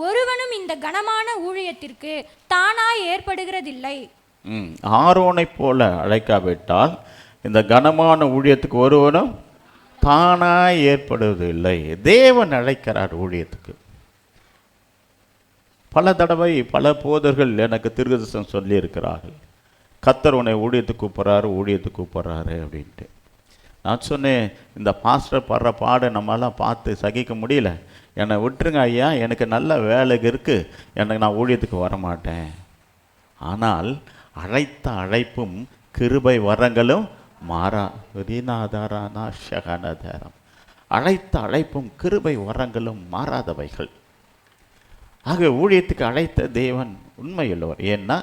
ஒருவனும் இந்த கனமான ஊழியத்திற்கு தானாய் ஏற்படுகிறதில்லை. ஆரோனை போல அழைக்காவிட்டால் இந்த கனமான ஊழியத்துக்கு ஒருவனும் தானாய் ஏற்படுவதில்லை. தேவன் அழைக்கிறார் ஊழியத்துக்கு. பல தடவை பல போதர்கள் எனக்கு தீர்க்கதரிசனம் சொல்லி இருக்கிறார்கள், கர்த்தர் உன்னை ஊழியத்துக்கு கூப்பிட்றாரு அப்படின்ட்டு. நான் சொன்னேன், இந்த பாஸ்டர் படுற பாடை நம்மளாம் பார்த்து சகிக்க முடியல, என்னை விட்டுருங்க ஐயா, எனக்கு நல்ல வேலை இருக்குது, நான் ஊழியத்துக்கு வரமாட்டேன். ஆனால் அழைத்த அழைப்பும் கிருபை வரங்களும் அழைத்த அழைப்பும் கிருபை வரங்களும் மாறாதவைகள். ஆக ஊழியத்துக்கு அழைத்த தேவன் உண்மையுள்ளவர். ஏன்னா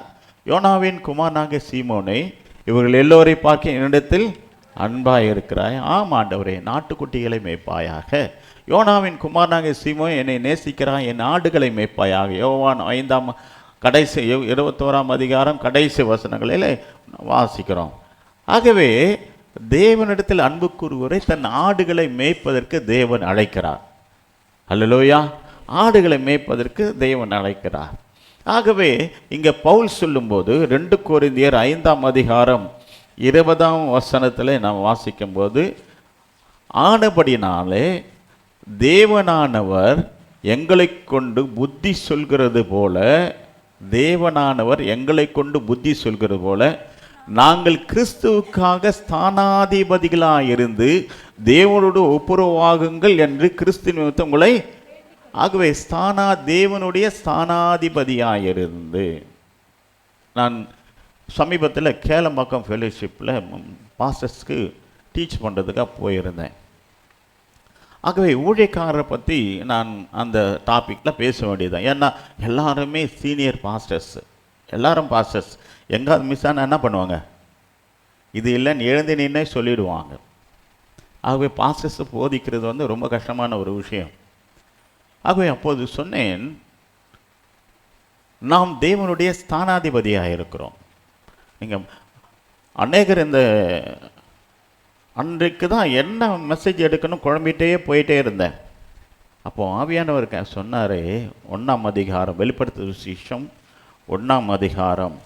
யோனாவின் குமாரனாகிய சீமோனை இவர்கள் எல்லோரை பார்க்க என்னிடத்தில் அன்பாய் இருக்கிறாய். ஆம் ஆண்டவரே, நாட்டுக்குட்டிகளை மேய்ப்பாயாக. யோனாவின் குமாரனாகிய சீமோன் என்னை நேசிக்கிறாய், என் ஆடுகளை மேய்ப்பாயாக. யோவான் 5ஆம் கடைசி 21ஆம் அதிகாரம் கடைசி வசனங்களில் வாசிக்கிறோம். ஆகவே தேவனிடத்தில் அன்பு கூறுவரை தன் ஆடுகளை மேய்ப்பதற்கு தேவன் அழைக்கிறார். அல்லேலூயா. ஆடுகளை மேய்ப்பதற்கு தேவன் அழைக்கிறார். ஆகவே இங்கே பவுல் சொல்லும்போது 2 கொரிந்தியர் 5ஆம் அதிகாரம் 20ஆம் வசனத்தில் நாம் வாசிக்கும்போது, ஆனபடினாலே தேவனானவர் எங்களை கொண்டு புத்தி சொல்கிறது போல, நாங்கள் கிறிஸ்துவுக்காக ஸ்தானாதிபதிகளாக இருந்து தேவனோடு ஒப்புரவாகுங்கள் என்று கிறிஸ்து நிமித்தம் உங்களை. ஆகவே தேவனுடைய ஸ்தானாதிபதியாயிருந்து, நான் சமீபத்தில் கேளம்பாக்கம் ஃபெலோஷிப்பில் பாஸ்டர்ஸ்க்கு டீச் பண்ணுறதுக்காக போயிருந்தேன். ஆகவே ஊழியக்காரரை பற்றி நான் அந்த டாப்பிக்கில் பேச வேண்டியதுதான். ஏன்னா எல்லாருமே சீனியர் பாஸ்டர்ஸ், எல்லாரும் பாஸ்டர்ஸ். எங்காவது மிஸ் ஆனால் என்ன பண்ணுவாங்க? இது இல்லைன்னு எழுந்து நின்னே சொல்லிடுவாங்க. ஆகவே பாஸ்டர்ஸ் போதிக்கிறது ரொம்ப கஷ்டமான ஒரு விஷயம். ஆகவே அப்போது சொன்னேன், நாம் தேவனுடைய ஸ்தானாதிபதியாக இருக்கிறோம். நீங்கள் அநேகர் இந்த அன்றைக்கு தான் என்ன மெசேஜ் எடுக்கணும் குழம்பிகிட்டே போயிட்டே இருந்தேன். அப்போது ஆவியானவர் சொன்னார், 1ஆம் அதிகாரம் வெளிப்படுத்தும் விசேஷம் 1ஆம் அதிகாரம்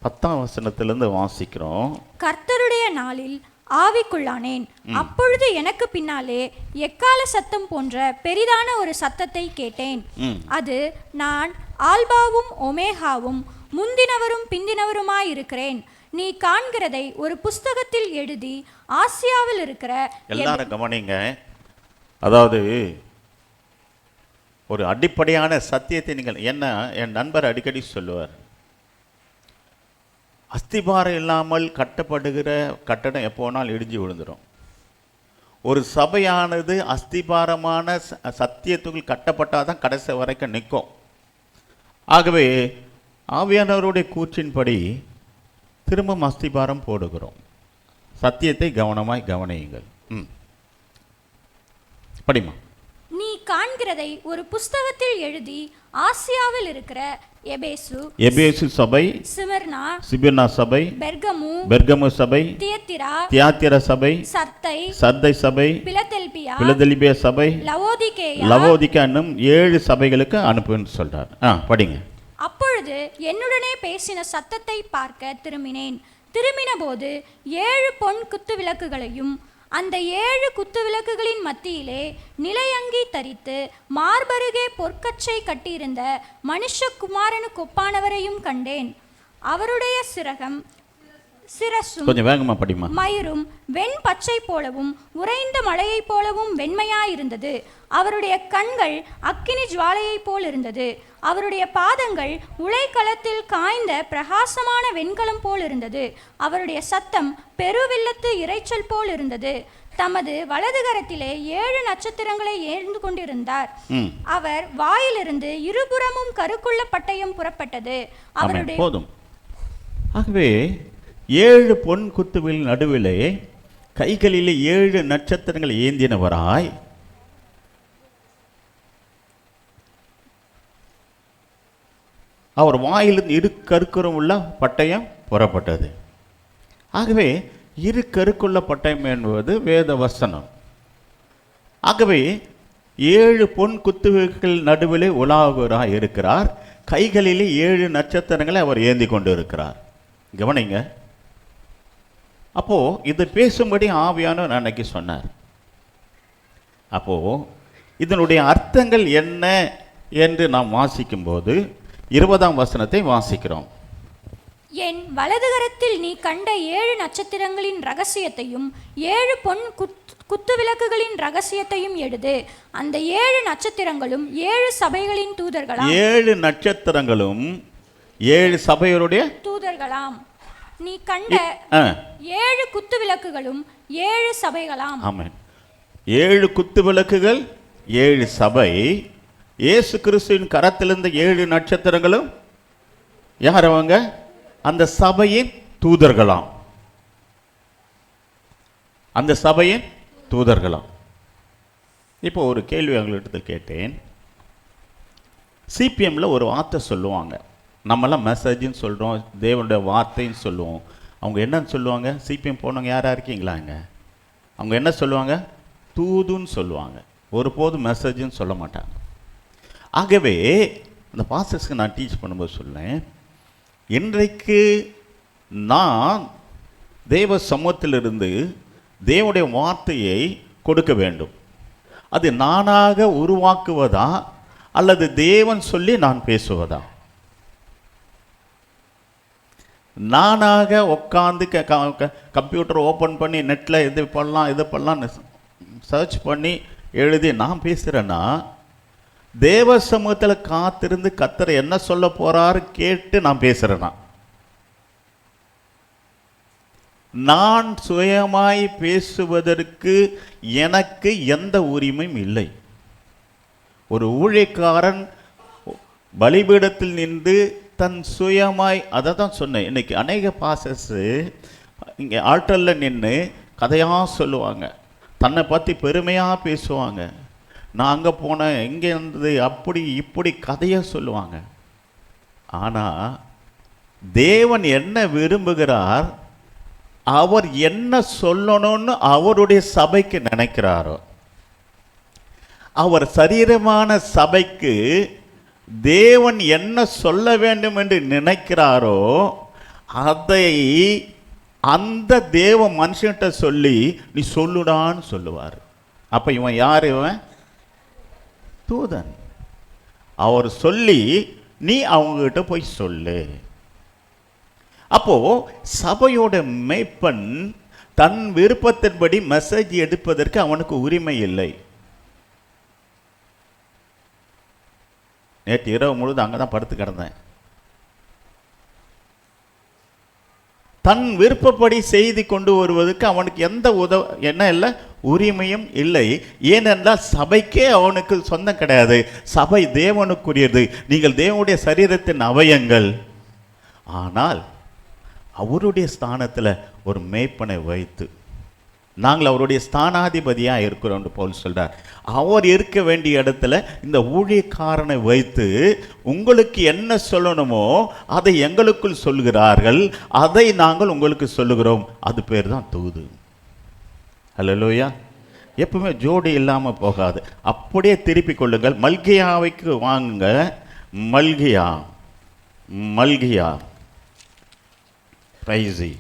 10ஆம் வசனத்திலிருந்து வாசிக்கிறோம். கர்த்தருடைய நாளில் ஆவிக்குள்ளானேன், அப்பொழுது எனக்கு பின்னாலே எக்கால சத்தம் போன்ற பெரிதான ஒரு சத்தத்தை கேட்டேன். அது, நான் ஆல்பாவும் ஒமேகாவும் முந்தினவரும் பிந்தினவருமாயிருக்கிறேன். நீ காண்கிறதை ஒரு புஸ்தகத்தில் எழுதி ஆசியாவில் இருக்கிற எல்லாரும் கவனிங்க. அதாவது ஒரு அடிப்படையான சத்தியத்தை நீங்கள் என்ன, என் நண்பர் அடிக்கடி சொல்லுவார், அஸ்திபாரம் இல்லாமல் கட்டப்படுகிற கட்டடம் எப்போனாலும் இடிஞ்சு விழுந்துடும். ஒரு சபையானது அஸ்திபாரமான சத்தியத்துக்குள் கட்டப்பட்டால் தான் கடைசி வரைக்கும் நிற்கும். ஆகவே ஆவியானவருடைய கூற்றின்படி திரும்பவும் அஸ்திபாரம் போடுகிறோம். சத்தியத்தை கவனமாய் கவனியுங்கள். படிமா. நீ காண்கிறதை ஒரு புஸ்தகத்தில் எழுதி ஆசியாவில் இருக்கிற எபேசு சபை, சிமிர்னா சபை, பெர்கமு சபை, தியத்திரா சபை, சர்தை சபை, பிலதெல்பியா சபை, லவோதிகா என்னும் 7 சபைகளுக்கு அனுப்புன்னு சொல்றார். படிங்க. அப்பொழுது என்னுடனே பேசின சத்தத்தை பார்க்க திரும்பின போது 7 பொன் குத்து விளக்குகளையும் அந்த 7 குத்து விளக்குகளின் மத்தியிலே நிலையங்கி தரித்து மார்பருகே பொற்கச்சை கட்டியிருந்த மனுஷகுமாரனுக்கு ஒப்பானவரையும் கண்டேன். அவருடைய சிரகம் சிரசும் கொஞ்சம் வேகமா படிமா. மயிரும் வெண் பச்சை போலவும் உறைந்த மலையைப் போலவும் வெண்மையாயிருந்தது. அவருடைய கண்கள் அக்கினி ஜுவாலையைப் போல் இருந்தது. அவருடைய பாதங்கள் உலைக்களத்தில் காய்ந்த பிரகாசமான வெண்கலம் போல் இருந்தது. அவருடைய சத்தம் பெருவெள்ளத்து இரைச்சல் போல் இருந்தது. தமது வலதுகரத்திலே 7 நட்சத்திரங்களை ஏந்து கொண்டிருந்தார். அவர் வாயிலிருந்து இருபுறமும் கருக்குள்ள பட்டயம் புறப்பட்டது. அவருடைய போதும். ஆகவே 7 பொன் குத்துவில் நடுவிலே கைகளிலே 7 நட்சத்திரங்கள் ஏந்தினவராய் அவர் வாயிலிருந்து இரு கருக்குறம் உள்ள பட்டயம் புறப்பட்டது. ஆகவே இரு கருக்குள்ள பட்டயம் என்பது வேத வசனம். ஆகவே 7 பொன் குத்துவிகள் நடுவிலே உலாவுகிறார் இருக்கிறார். கைகளிலே 7 நட்சத்திரங்களை அவர் ஏந்தி கொண்டு இருக்கிறார். கவனிங்க. அப்போ இது பேசும்படி ஆவியானவர் அன்னைக்கு சொன்னார். அப்போ இதனுடைய அர்த்தங்கள் என்ன என்று நாம் வாசிக்கும் போது 20ஆம் வசனத்தை வாசிக்கிறோம். என் வலதுகரத்தில் நீ கண்ட 7 நட்சத்திரங்களின் ரகசியத்தையும் 7 பொன் குத்துவிளக்குகளின் ரகசியத்தையும் எடுது. அந்த 7 நட்சத்திரங்களும் 7 சபைகளின் தூதர்களாம். 7 நட்சத்திரங்களும் 7 சபைகளுடைய தூதர்களாம். நீ கண்ட 7 குத்துவிளக்குகளும் 7 சபைகளாம். ஆமென். 7 குத்துவிளக்குகள் 7 சபை. இயேசு கிறிஸ்துவின் கரத்திலிருந்த 7 நட்சத்திரங்களும் யார் அவங்க? அந்த சபையின் தூதர்களாம். அந்த சபையின் தூதர்களாம். இப்போ ஒரு கேள்வி அவங்கள்ட்ட கேட்டேன். சிபிஎம்ல ஒரு வார்த்தை சொல்லுவாங்க. நம்மளாம் மெசேஜ்னு சொல்கிறோம், தேவனுடைய வார்த்தைன்னு சொல்லுவோம். அவங்க என்னன்னு சொல்லுவாங்க? சிபிஎம் போனவங்க யாராக இருக்கீங்களாங்க? அவங்க என்ன சொல்லுவாங்க? தூதுன்னு சொல்லுவாங்க. ஒருபோதும் மெசேஜ்னு சொல்ல மாட்டாங்க. ஆகவே அந்த பாஸ்டர்ஸ்க்கு நான் டீச் பண்ணும்போது சொல்லேன், இன்றைக்கு நான் தேவ சமூகத்திலிருந்து தேவனுடைய வார்த்தையை கொடுக்க வேண்டும். அது நானாக உருவாக்குவதா அல்லது தேவன் சொல்லி நான் பேசுவதா? நானாக உட்காந்து கம்ப்யூட்டர் ஓப்பன் பண்ணி நெட்டில் இது பண்ணலாம் சர்ச் பண்ணி எழுதி நான் பேசுகிறேன்னா, தேவ சமூகத்தில் காத்திருந்து கர்த்தர் என்ன சொல்ல போறாரு கேட்டு நான் பேசுறேனா? நான் சுயமாய் பேசுவதற்கு எனக்கு எந்த உரிமையும் இல்லை. ஒரு ஊழியக்காரன் பலிபீடத்தில் நின்று தன் சுயமாய், அதை தான் சொன்னேன். இன்னைக்கு அநேக பாஸ்டர்ஸ் இங்கே ஆல்டரில் நின்று கதையாக சொல்லுவாங்க, தன்னை பற்றி பெருமையாக பேசுவாங்க. நான் அங்கே போனேன், இங்கே இருந்தது, அப்படி இப்படி கதையை சொல்லுவாங்க. ஆனால் தேவன் என்ன விரும்புகிறார், அவர் என்ன சொல்லணும்னு அவருடைய சபைக்கு நினைக்கிறாரோ, அவர் சரீரமான சபைக்கு தேவன் என்ன சொல்ல வேண்டும் என்று நினைக்கிறாரோ அதை அந்த தேவ மனுஷன்கிட்ட சொல்லி நீ சொல்லுடான்னு சொல்லுவார். அப்போ இவன் யார்? இவன் தூதன். அவர் சொல்லி நீ அவங்ககிட்ட போய் சொல்லு. அப்போ சபையோட மேய்ப்பன் தன் விருப்பத்தின்படி மெசேஜ் எடுப்பதற்கு அவனுக்கு உரிமை இல்லை. நேற்று இரவு முழுது அங்கே தான் படுத்து கிடந்தேன். தன் விருப்பப்படி செய்தி கொண்டு வருவதற்கு அவனுக்கு எந்த என்ன இல்லை, உரிமையும் இல்லை. ஏனென்றால் சபைக்கே அவனுக்கு சொந்தம் கிடையாது. சபை தேவனுக்குரியது. நீங்கள் தேவனுடைய சரீரத்தின் அவயங்கள். ஆனால் அவருடைய ஸ்தானத்தில் ஒரு மேய்ப்பனை வைத்து நாங்கள் அவருடைய ஸ்தானாதிபதியாக இருக்கிறோம் பவுல் சொல்றார். அவர் இருக்க வேண்டிய இடத்துல இந்த ஊழியக்காரனை வைத்து உங்களுக்கு என்ன சொல்லணுமோ அதை எங்களுக்குள் சொல்கிறார்கள், அதை நாங்கள் உங்களுக்கு சொல்லுகிறோம். அது பேர் தான் தூது. அல்லேலூயா. எப்பவுமே ஜோடி இல்லாமல் போகாது. அப்படியே திருப்பி கொள்ளுங்கள். மல்கியாவுக்கு வாங்குங்க. மல்கியா பிரைசி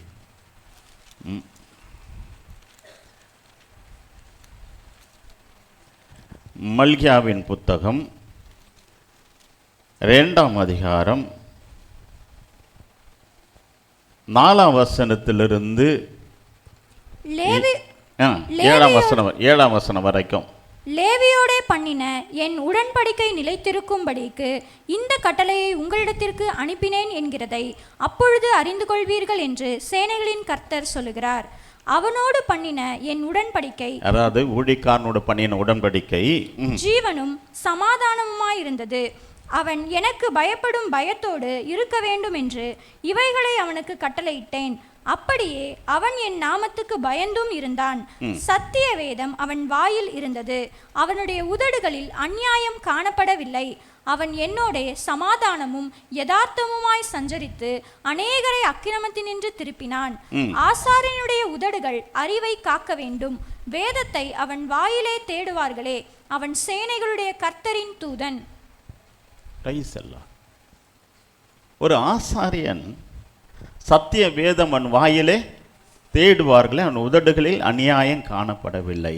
மல்கியாவின் புத்தகம் 2ஆம் அதிகாரம் 4ஆம் வசனத்திலிருந்து லேவி 7ஆம் வசனம் வரைக்கும். லேவியோடே பண்ணின என் உடன்படிக்கை நிலைத்திருக்கும்படிக்கு இந்த கட்டளையை உங்களிடத்திற்கு அனுப்பினேன் என்கிறதை அப்பொழுது அறிந்து கொள்வீர்கள் என்று சேனைகளின் கர்த்தர் சொல்லுகிறார். அவனோடு பண்ணின என் உடன்படிக்கை, அதாவது ஊழியக்காரனோடு பண்ணின உடன்படிக்கை ஜீவனும் சமாதானமுமாயிருந்தது. அவன் எனக்கு பயப்படும் பயத்தோடு இருக்க வேண்டும் என்று இவைகளை அவனுக்கு கட்டளையிட்டேன். அப்படியே அவன் என் நாமத்துக்கு பயந்தும் இருந்தான். சத்திய வேதம் அவன் வாயில் இருந்தது. அவனுடைய உதடுகளில் அநியாயம் காணப்படவில்லை. அவன் என்னோடே சமாதானமும் யதார்த்தமுமாய் சஞ்சரித்து அநேகரை அக்கிரமத்தினின்று திருப்பினான். ஆசாரியனுடைய உதடுகள் அறிவை காக்க வேண்டும். வேதத்தை அவன் வாயிலே தேடுவார்களே. அவன் சேனைகளுடைய கர்த்தரின் தூதன். ஒரு ஆசாரியன் சத்திய வேதம் அவன் வாயிலே தேடுவார்களே, அவன் உதடுகளில் அநியாயம் காணப்படவில்லை.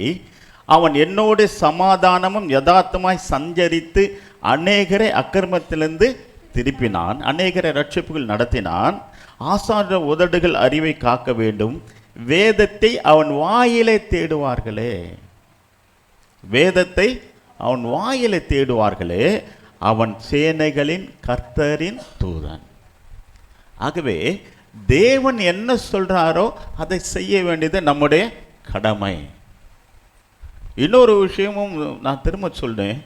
அவன் என்னோட சமாதானமும் யதார்த்தமாய் சஞ்சரித்து அநேகரை அக்கிரமத்திலிருந்து திருப்பினான், அநேகரை ரட்சிப்புகள் நடத்தினான். ஆசாரிய உதடுகள் அறிவை காக்க வேண்டும். வேதத்தை அவன் வாயிலே தேடுவார்களே, வேதத்தை அவன் வாயிலே தேடுவார்களே, அவன் சேனைகளின் கர்த்தரின் தூதன். ஆகவே தேவன் என்ன சொல்றாரோ அதை செய்ய வேண்டியது நம்முடைய கடமை. இன்னொரு விஷயமும் நான் திரும்ப சொல்றேன்,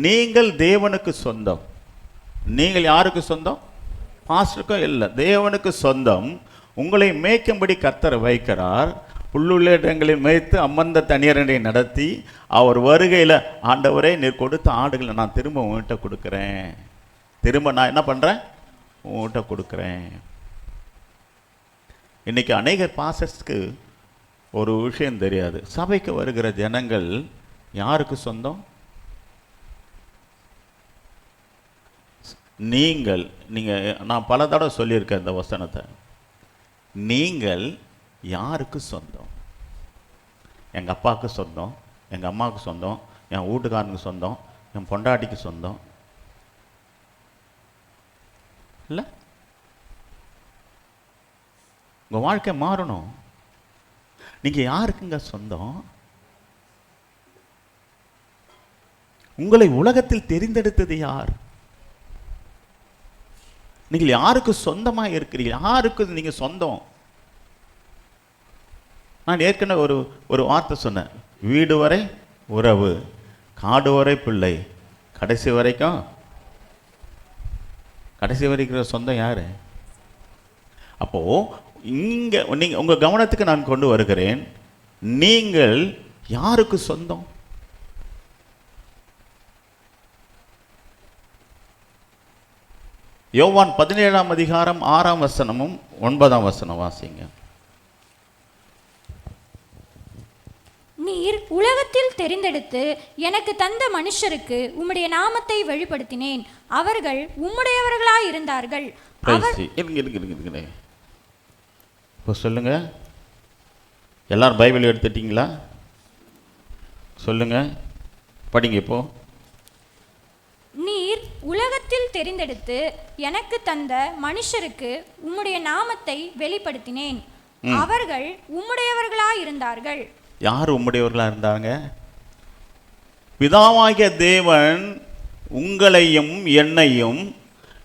நீங்கள் தேவனுக்கு சொந்தம். நீங்கள் யாருக்கு சொந்தம்? பாஸ்டருக்கும் இல்லை, தேவனுக்கு சொந்தம். உங்களை மேய்க்கும்படி கர்த்தர் வைக்கிறார். புல்லுள்ள இடங்களில் மேய்த்து அம்மந்த தனியரண்டை நடத்தி அவர் வருகையில், ஆண்டவரே நீர் கொடுத்த ஆடுகளை நான் திரும்ப உங்கள்கிட்ட கொடுக்குறேன், திரும்ப நான் என்ன பண்ணுறேன், உங்கள்கிட்ட கொடுக்குறேன். இன்றைக்கி அநேகர் பாஸ்டர்ஸ்க்கு ஒரு விஷயம் தெரியாது. சபைக்கு வருகிற ஜனங்கள் யாருக்கு சொந்தம்? நீங்கள் நான் பல தடவை சொல்லியிருக்கேன் இந்த வசனத்தை. நீங்கள் யாருக்கு சொந்தம்? எங்கள் அப்பாவுக்கு சொந்தம், எங்கள் அம்மாவுக்கு சொந்தம், என் வீட்டுக்காரனுக்கு சொந்தம், என் பொண்டாட்டிக்கு சொந்தம் இல்லை? உங்கள் வாழ்க்கை மாறணும். நீங்கள் யாருக்குங்க சொந்தம்? உங்களை உலகத்தில் தெரிந்தெடுத்தது யார்? நீங்கள் யாருக்கு சொந்தமாக இருக்கிறீர்கள்? யாருக்கு நீங்கள் சொந்தம்? நான் ஏற்கனவே ஒரு வார்த்தை சொன்னேன், வீடு வரை உறவு, காடு வரை பிள்ளை, கடைசி வரைக்கும் சொந்தம் யாரு? அப்போ இங்க நீங்க உங்க கவனத்துக்கு நான் கொண்டு வருகிறேன், நீங்கள் யாருக்கு சொந்தம்? யோவான் 17ஆம் அதிகாரம் 6ஆம் வசனமும் 9ஆம் வசனம் வாசிங்க. நீர் உலகத்தில் தெரிந்தெடுத்து எனக்கு தந்த மனுஷருக்கு உம்முடைய நாமத்தை வெளிப்படுத்தினேன். அவர்கள் உம்முடையவர்களாய் இருந்தார்கள். இப்போ சொல்லுங்க, எல்லாரும் பைபிள் எடுத்துட்டீங்களா? சொல்லுங்க, படிங்க. இப்போ நீர் உலகத்தில் தெரிந்தெடுத்து எனக்கு தந்த மனுஷருக்கு உம்முடைய நாமத்தை வெளிப்படுத்தினேன். அவர்கள் உம்முடையவர்களாய் இருந்தார்கள். யார் உம்முடையவர்களாக இருந்தாங்க? பிதாவாகிய தேவன் உங்களையும் என்னையும்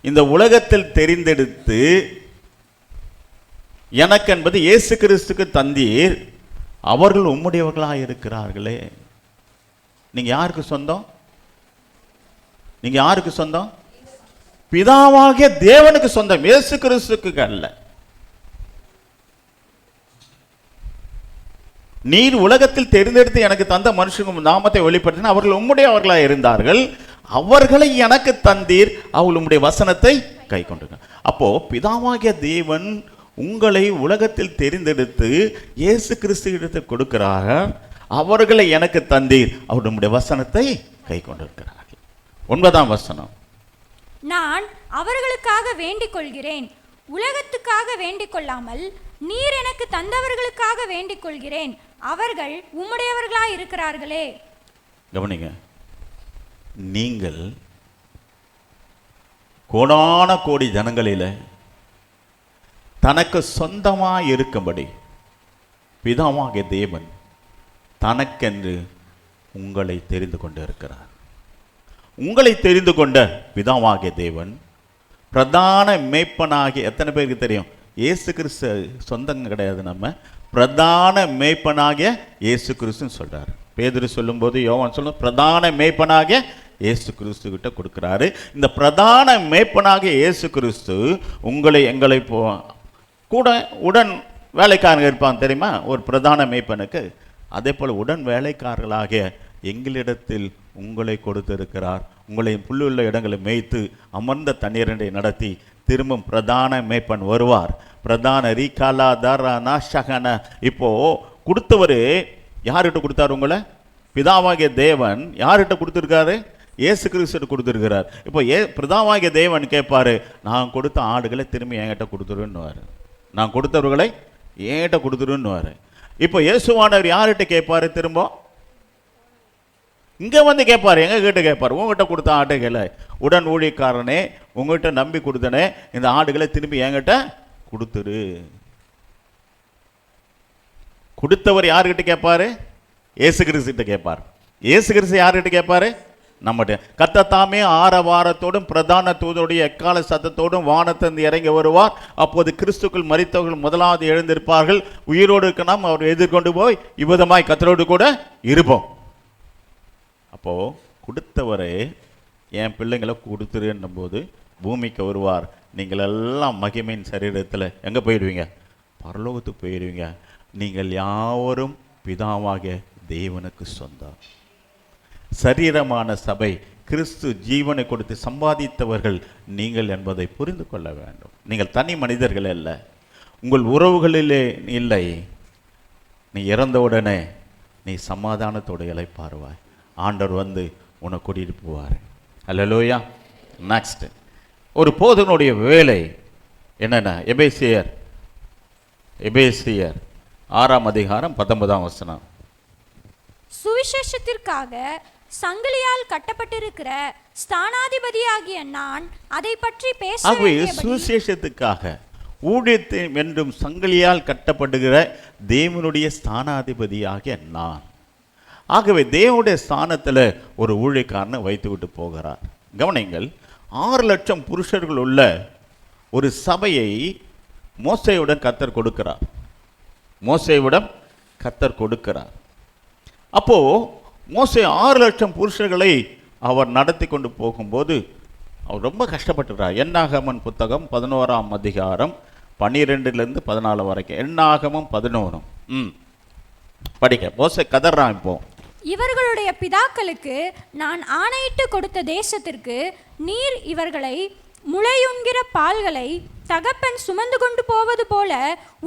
இந்த உலகத்தில் தெரிந்தெடுத்து எனக்கு என்பது இயேசு கிறிஸ்துக்கு தந்தீர். அவர்கள் உம்முடையவர்களாக இருக்கிறார்களே. நீங்க யாருக்கு சொந்தம்? நீங்க யாருக்கு சொந்தம்? பிதாவாகிய தேவனுக்கு சொந்தம், இயேசு கிறிஸ்துக்கு அல்ல. நீர் உலகத்தில் தெரிந்தெடுத்து எனக்கு தந்த மனுஷனுக்கு நாமத்தை வெளிப்படுத்தின அவர்கள் உம்முடையவர்களாக இருந்தார்கள். அவர்களை எனக்கு தந்தீர், அவர்கள் உம்முடைய வசனத்தை கை கொண்டிருக்க. அப்போ பிதாவாகிய தேவன் உங்களை உலகத்தில் தெரிந்தெடுத்து இயேசு கிறிஸ்து இடத்தை கொடுக்கிறார். அவர்களை எனக்கு தந்தீர், அவர்கள் உம்முடைய வசனத்தை கை கொண்டிருக்கிறார்கள். 9ஆம் வசனம், நான் அவர்களுக்காக வேண்டிக் கொள்கிறேன், உலகத்துக்காக வேண்டிக் கொள்ளாமல் நீர் எனக்கு தந்தவர்களுக்காக வேண்டிக் கொள்கிறேன். அவர்கள் உம்முடையவர்களாய் இருக்கிறார்களே. கவனிங்க, நீங்கள் கோடான கோடி ஜனங்களில் தனக்கு சொந்தமாக இருக்கும்படி பிதாவாகிய தேவன் தனக்கென்று உங்களை தெரிந்து கொண்டு இருக்கிறார். உங்களை தெரிந்து கொண்ட பிதாவாகிய தேவன் பிரதான மேய்ப்பனாகிய, எத்தனை பேருக்கு தெரியும் இயேசு கிறிஸ்து சொந்தங்க கிடையாது, நம்ம பிரதான மேய்ப்பனாகிய இயேசு கிறிஸ்துன்னு சொல்றாரு. பேதுரு சொல்லும்போது, யோவான் சொல்லும் பிரதான மேய்ப்பனாகிய இயேசு கிறிஸ்து கிட்ட கொடுக்குறாரு. இந்த பிரதான மேய்ப்பனாகிய இயேசு கிறிஸ்து உங்களை எங்களை கூட உடன் வேலைக்காரங்க இருப்பாங்க தெரியுமா ஒரு பிரதான மேய்ப்பனுக்கு, அதே போல் உடன் வேலைக்காரர்களாகிய எங்களிடத்தில் உங்களை கொடுத்திருக்கிறார். உங்களை புல்லுள்ள இடங்களை மேய்த்து அமர்ந்த தண்ணீரண்டை நடத்தி திரும்பும் பிரதான மேய்ப்பன் வருவார். பிரதான ரீகாலா தாரானா ஷகன. இப்போ கொடுத்தவர் யார்கிட்ட கொடுத்தார்? உங்களை பிதாவாகிய தேவன் யார்கிட்ட கொடுத்துருக்காரு? இயேசு கிறிஸ்து கொடுத்துருக்கிறார். இப்போ பிதாவாகிய தேவன் கேட்பாரு, நான் கொடுத்த ஆடுகளை திரும்பி என்கிட்ட கொடுத்துருன்னுவார், நான் கொடுத்தவர்களை என்கிட்ட கொடுத்துருன்னுவார். இப்போ இயேசுவானவர் யார்கிட்ட கேட்பாரு? திரும்ப இங்கே வந்து கேட்பார், எங்க கிட்ட கேட்பார், உங்ககிட்ட கொடுத்த ஆடுகளை உடன் ஊழியக்காரனே உங்ககிட்ட நம்பி கொடுத்தனே இந்த ஆடுகளை திரும்பி என்கிட்ட கொடுத்துரு. கொடுத்தவர் யாருக்கிட்ட கேட்பாரு? இயேசு கிறிஸ்துகிட்ட கேட்பார். இயேசு கிறிஸ்து யார்கிட்ட கேட்பாரு? நம்மகிட்ட. கர்த்தர் தாமே ஆரவாரத்தோடும் பிரதான தூதருடைய எக்கால சத்தத்தோடும் வானத்திலிருந்து இறங்கி வருவார். அப்போது கிறிஸ்துக்குள் மரித்தவர்கள் முதலாவது எழுந்திருப்பார்கள். உயிரோடு இருக்க நாம் அவர் எதிர்கொண்டு போய் இவ்விதமாய் கர்த்தரோடு கூட இருப்போம். அப்போ கொடுத்தவரே என் பிள்ளைங்களை கொடுத்துருன்னும் போது பூமிக்கு வருவார். நீங்கள் எல்லாம் மகிமையின் சரீரத்தில் எங்கே போயிடுவீங்க? பரலோகத்துக்கு போயிடுவீங்க. நீங்கள் யாவரும் பிதாவாகிய தேவனுக்கு சொந்தம். சரீரமான சபை கிறிஸ்து ஜீவனை கொடுத்து சம்பாதித்தவர்கள் நீங்கள் என்பதை புரிந்து கொள்ள வேண்டும். நீங்கள் தனி மனிதர்கள் அல்ல, உங்கள் உறவுகளிலே இல்லை. நீ இறந்தவுடனே நீ சமாதானத்தோடு இளைப்பாறுவாய். ஆண்டவர் வந்து உன்னை கூட்டிகிட்டு போவார். அல்லேலூயா. நெக்ஸ்ட், ஒரு போதனுடைய வேலை என்னென்ன? எபேசியர் 6:19. சுவிசேஷத்திற்காக சங்கிலியால் கட்டப்பட்டிருக்கிற ஸ்தானாதிபதியாகிய நான் அதை பற்றி பேச சுவிசேஷத்துக்காக ஊழியத்தை என்றும் சங்கிலியால் கட்டப்படுகிற தேவனுடைய ஸ்தானாதிபதியாகிய நான். ஆகவே தேவனுடைய ஸ்தானத்தில் ஒரு ஊழியக்காரனை வைத்து விட்டு போகிறார். கவனிங்கள், 6 லட்சம் புருஷர்கள் உள்ள ஒரு சபையை மோசேயுடன் கர்த்தர் கொடுக்கிறார். மோசேயுடன் கர்த்தர் கொடுக்கிறார். அப்போ மோசே 6 லட்சம் புருஷர்களை அவர் நடத்தி கொண்டு போகும்போது அவர் ரொம்ப கஷ்டப்பட்டுறார். எண்ணாகமன் புத்தகம் 11:12-14 வரைக்கும். எண்ணாகமம் 11 படிக்க மோசே கதறான். இப்போ இவர்களுடைய பிதாக்களுக்கு நான் ஆணையிட்டு கொடுத்த தேசத்திற்கு நீர் இவர்களை முளையுண்கிற பால்களை தகப்பன் சுமந்து கொண்டு போவது போல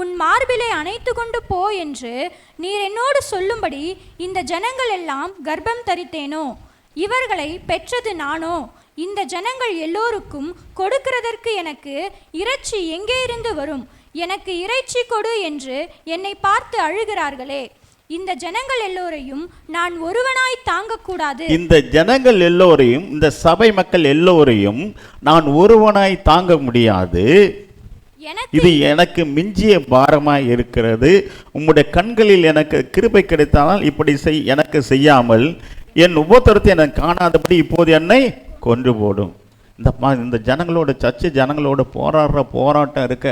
உன் மார்பிலை அணைத்து கொண்டு போ என்று நீர் என்னோடு சொல்லும்படி இந்த ஜனங்கள் எல்லாம் கர்ப்பம் தரித்தேனோ? இவர்களை பெற்றது நானோ? இந்த ஜனங்கள் எல்லோருக்கும் கொடுக்கிறதற்கு எனக்கு இறைச்சி எங்கே இருந்து வரும்? எனக்கு இறைச்சி கொடு என்று என்னை பார்த்து அழுகிறார்களே. இந்த ஜனங்கள் எல்லோரையும் நான் ஒருவனாய் தாங்கக்கூடாது. இந்த ஜனங்கள் எல்லோரையும், இந்த சபை மக்கள் எல்லோரையும் நான் ஒருவனாய் தாங்க முடியாது. இது எனக்கு மிஞ்சிய பாரமாய் இருக்கிறது. உம்முடைய கண்களில் எனக்கு கிருபை கிடைத்தால் இப்படி எனக்கு செய்யாமல் என் உபத்திரத்தை எனக்கு காணாதபடி இப்போது என்னை கொன்று போடும். இந்த ஜனங்களோட சர்ச்சை ஜனங்களோட போராடுற போராட்டம் இருக்க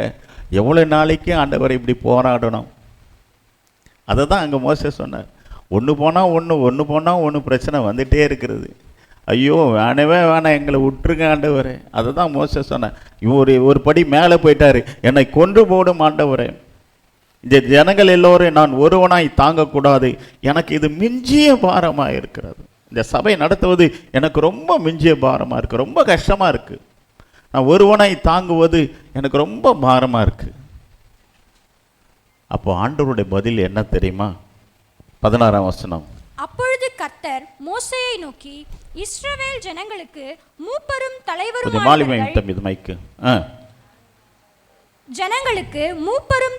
எவ்வளவு நாளைக்கு ஆண்டவர் இப்படி போராடணும்? அதை தான் அங்கே மோசே சொன்னார். ஒன்று போனால் ஒன்று பிரச்சனை வந்துகிட்டே இருக்கிறது. ஐயோ வேணவே வேணாம், எங்களை விட்டுருங்க ஆண்டவரே. அதை தான் மோசே சொன்னேன். ஒரு படி மேலே போயிட்டாரு, என்னை கொன்று போடும் ஆண்டவரே. இந்த ஜனங்கள் எல்லோரும் நான் ஒருவனாய் தாங்கக்கூடாது, எனக்கு இது மிஞ்சிய பாரமாக இருக்கிறது. இந்த சபை நடத்துவது எனக்கு ரொம்ப மிஞ்சிய பாரமாக இருக்குது, ரொம்ப கஷ்டமாக இருக்குது. நான் ஒருவனாய் தாங்குவது எனக்கு ரொம்ப பாரமாக இருக்குது. அப்போ ஆண்டவருடைய பதில் என்ன தெரியுமா? 16ஆம் வசனம். அப்பொழுது கர்த்தர் மோசேயை நோக்கி, இஸ்ரவேல் ஜனங்களுக்கு மூப்பரும்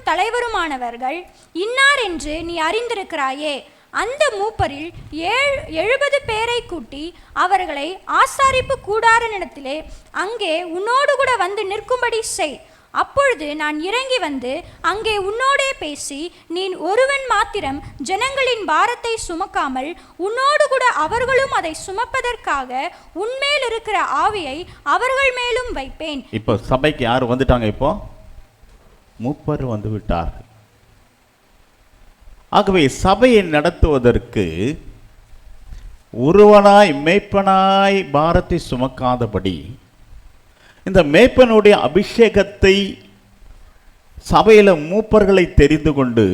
தலைவருமானவர்கள் இன்னார் என்று நீ அறிந்திருக்கிறாயே. அந்த மூப்பரில் 70 பேரை கூட்டி அவர்களை ஆசாரிப்பு கூடாரனிடத்திலே அங்கே உன்னோடு கூட வந்து நிற்கும்படி செய். அப்பொழுது நான் இறங்கி வந்து அங்கே உன்னோடே பேசி, நீ ஒருவன் மாத்திரம் ஜனங்களின் பாரத்தை சுமக்காமல் உன்னோடு கூட அவர்களும் அதை சுமப்பதற்காக உன்மேல் இருக்கிற ஆவியை அவர்கள் மேலும் வைப்பேன். இப்போ சபைக்கு யார் வந்துட்டாங்க? இப்போ மூப்பர் வந்து விட்டார்கள். ஆகவே சபையை நடத்துவதற்கு ஒருவனாய் மேய்ப்பனாய் பாரத்தை சுமக்காதபடி இந்த மேய்ப்பனுடைய அபிஷேகத்தை சபையில் மூப்பர்களை தெரிந்து கொண்டு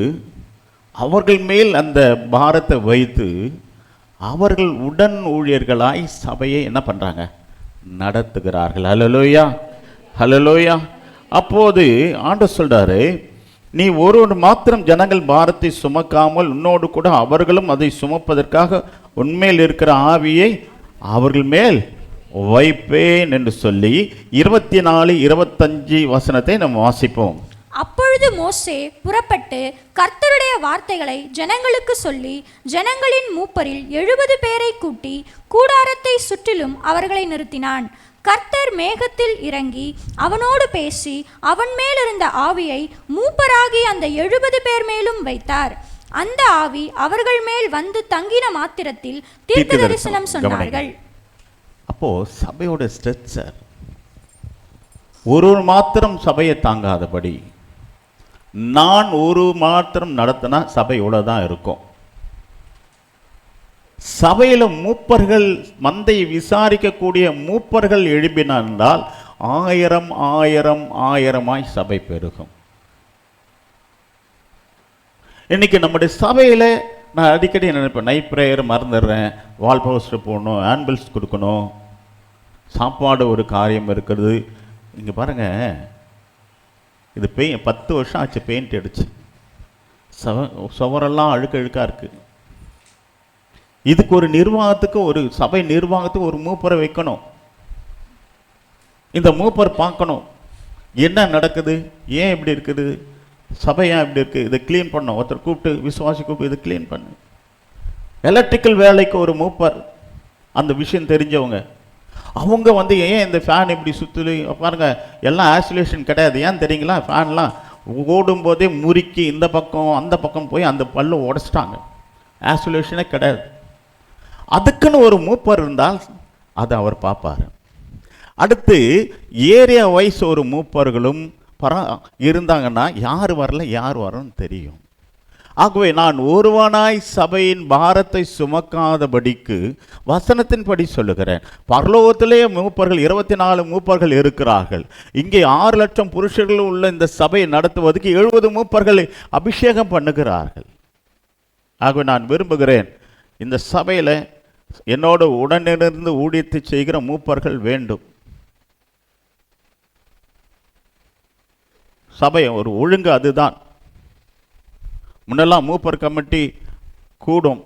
அவர்கள் மேல் அந்த பாரத்தை வைத்து அவர்கள் உடன் ஊழியர்களாய் சபையை என்ன பண்ணுறாங்க? நடத்துகிறார்கள். ஹல்லேலூயா, ஹல்லேலூயா. அப்போது ஆண்டவர் சொல்றாரு, நீ ஒருவன் மாத்திரம் ஜனங்கள் பாரத்தை சுமக்காமல் உன்னோடு கூட அவர்களும் அதை சுமப்பதற்காக உன்மேல் இருக்கிற ஆவியை அவர்கள் மேல் வைப்பேன் என்று சொல்லி 24, 25 வசனத்தை நம்ம வாசிப்போம். அப்பொழுது மோசே புறப்பட்டு கர்த்தருடைய வார்த்தைகளை ஜனங்களுக்கு சொல்லி ஜனங்களின் மூப்பரில் 70 பேரை கூட்டி கூடாரத்தை சுற்றிலும் அவர்களை நிறுத்தினான். கர்த்தர் மேகத்தில் இறங்கி அவனோடு பேசி அவன் மேல் இருந்த ஆவியை மூப்பராகி அந்த 70 பேர் மேலும் வைத்தார். அந்த ஆவி அவர்கள் மேல் வந்து தங்கின மாத்திரத்தில் தீர்க்க தரிசனம் சொன்னார்கள். அப்போ சபையோட ஸ்ட்ரக்சர் ஒரு மாத்திரம் சபையை தாங்காதபடி நான் ஒரு மாத்திரம் நடத்தினா சபையோட தான் இருக்கும். சபையில் மூப்பர்கள், மந்தையை விசாரிக்கக்கூடிய மூப்பர்கள் எழுப்பினால் 1000 சபை பெருகும். இன்னைக்கு நம்முடைய சபையில் நான் அடிக்கடி நினைப்பேன், நைட் ப்ரேயர் மறந்துடுறேன், வால் போஸ்டர் போடணும், ஆம்பிள்ஸ் கொடுக்கணும், சாப்பாடு ஒரு காரியம் இருக்கிறது. இங்கே பாருங்கள், இது 10 வருஷம் ஆச்சு பெயிண்ட் அடிச்சு, சுவரெல்லாம் அழுக்கழுக்காக இருக்குது. இதுக்கு ஒரு நிர்வாகத்துக்கு, ஒரு சபை நிர்வாகத்துக்கு ஒரு மூப்பரை வைக்கணும். இந்த மூப்பர் பார்க்கணும் என்ன நடக்குது, ஏன் இப்படி இருக்குது, சபை ஏன் இப்படி இருக்குது, இதை க்ளீன் பண்ணணும். ஒருத்தர் கூப்பிட்டு, விசுவாசி கூப்பிட்டு இதை க்ளீன் பண்ணு. எலக்ட்ரிக்கல் வேலைக்கு ஒரு மூப்பர், அந்த விஷயம் தெரிஞ்சவங்க, அவங்க வந்து ஏன் இந்த ஃபேன் இப்படி சுற்றுது பாருங்க, எல்லாம் ஆசிலேஷன் கிடையாது. ஏன் தெரியுங்களா? ஃபேன்லாம் ஓடும்போதே முறுக்கி இந்த பக்கம் அந்த பக்கம் போய் அந்த பல்லு உடச்சிட்டாங்க. ஆசிலேஷனே கிடையாது. அதுக்குன்னு ஒரு மூப்பர் இருந்தால் அதை அவர் பார்ப்பார். அடுத்து ஏரியா வைஸ் ஒரு மூப்பர்களும் இருந்தாங்கன்னா யார் வரல யார் வரன்னு தெரியும். ஆகவே நான் ஒருவனாய் சபையின் பாரத்தை சுமக்காதபடிக்கு வசனத்தின்படி சொல்லுகிறேன். பரலோகத்திலே மூப்பர்கள் 24 மூப்பர்கள் இருக்கிறார்கள். இங்கே 6 லட்சம் புருஷர்கள் உள்ள இந்த சபையை நடத்துவதற்கு 70 மூப்பர்களை அபிஷேகம் பண்ணுகிறார்கள். ஆகவே நான் விரும்புகிறேன், இந்த சபையில் என்னோட உடனிருந்து ஊழியத்தை செய்கிற மூப்பர்கள் வேண்டும். சபை ஒரு ஒழுங்கு அதுதான். முன்னெல்லாம் மூப்பர் கமிட்டி கூடும்,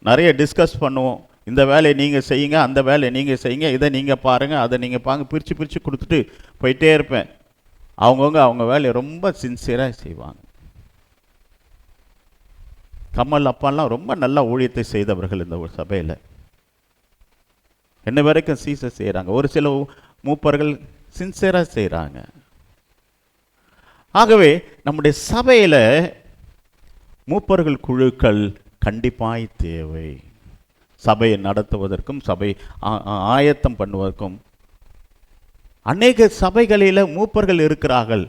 நிறைய டிஸ்கஸ் பண்ணுவோம். இந்த வேலையை நீங்கள் செய்யுங்க, அந்த வேலையை நீங்கள் செய்யுங்க, இதை நீங்கள் பாருங்கள், அதை நீங்கள் பாருங்க, பிரித்து கொடுத்துட்டு போயிட்டே இருப்பேன். அவங்கவுங்க அவங்க வேலையை ரொம்ப சின்சியராக செய்வாங்க. கமல் அப்பாலாம் ரொம்ப நல்ல ஊழியத்தை செய்தவர்கள் இந்த ஒரு சபையில். என்ன வரைக்கும் சீசர் செய்கிறாங்க. ஒரு சில மூப்பர்கள் சின்சியராக செய்கிறாங்க. ஆகவே நம்முடைய சபையில் மூப்பர்கள் குழுக்கள் கண்டிப்பாய் தேவை. சபையை நடத்துவதற்கும் சபை ஆயத்தம் பண்ணுவதற்கும். அநேக சபைகளில் மூப்பர்கள் இருக்கிறார்கள்.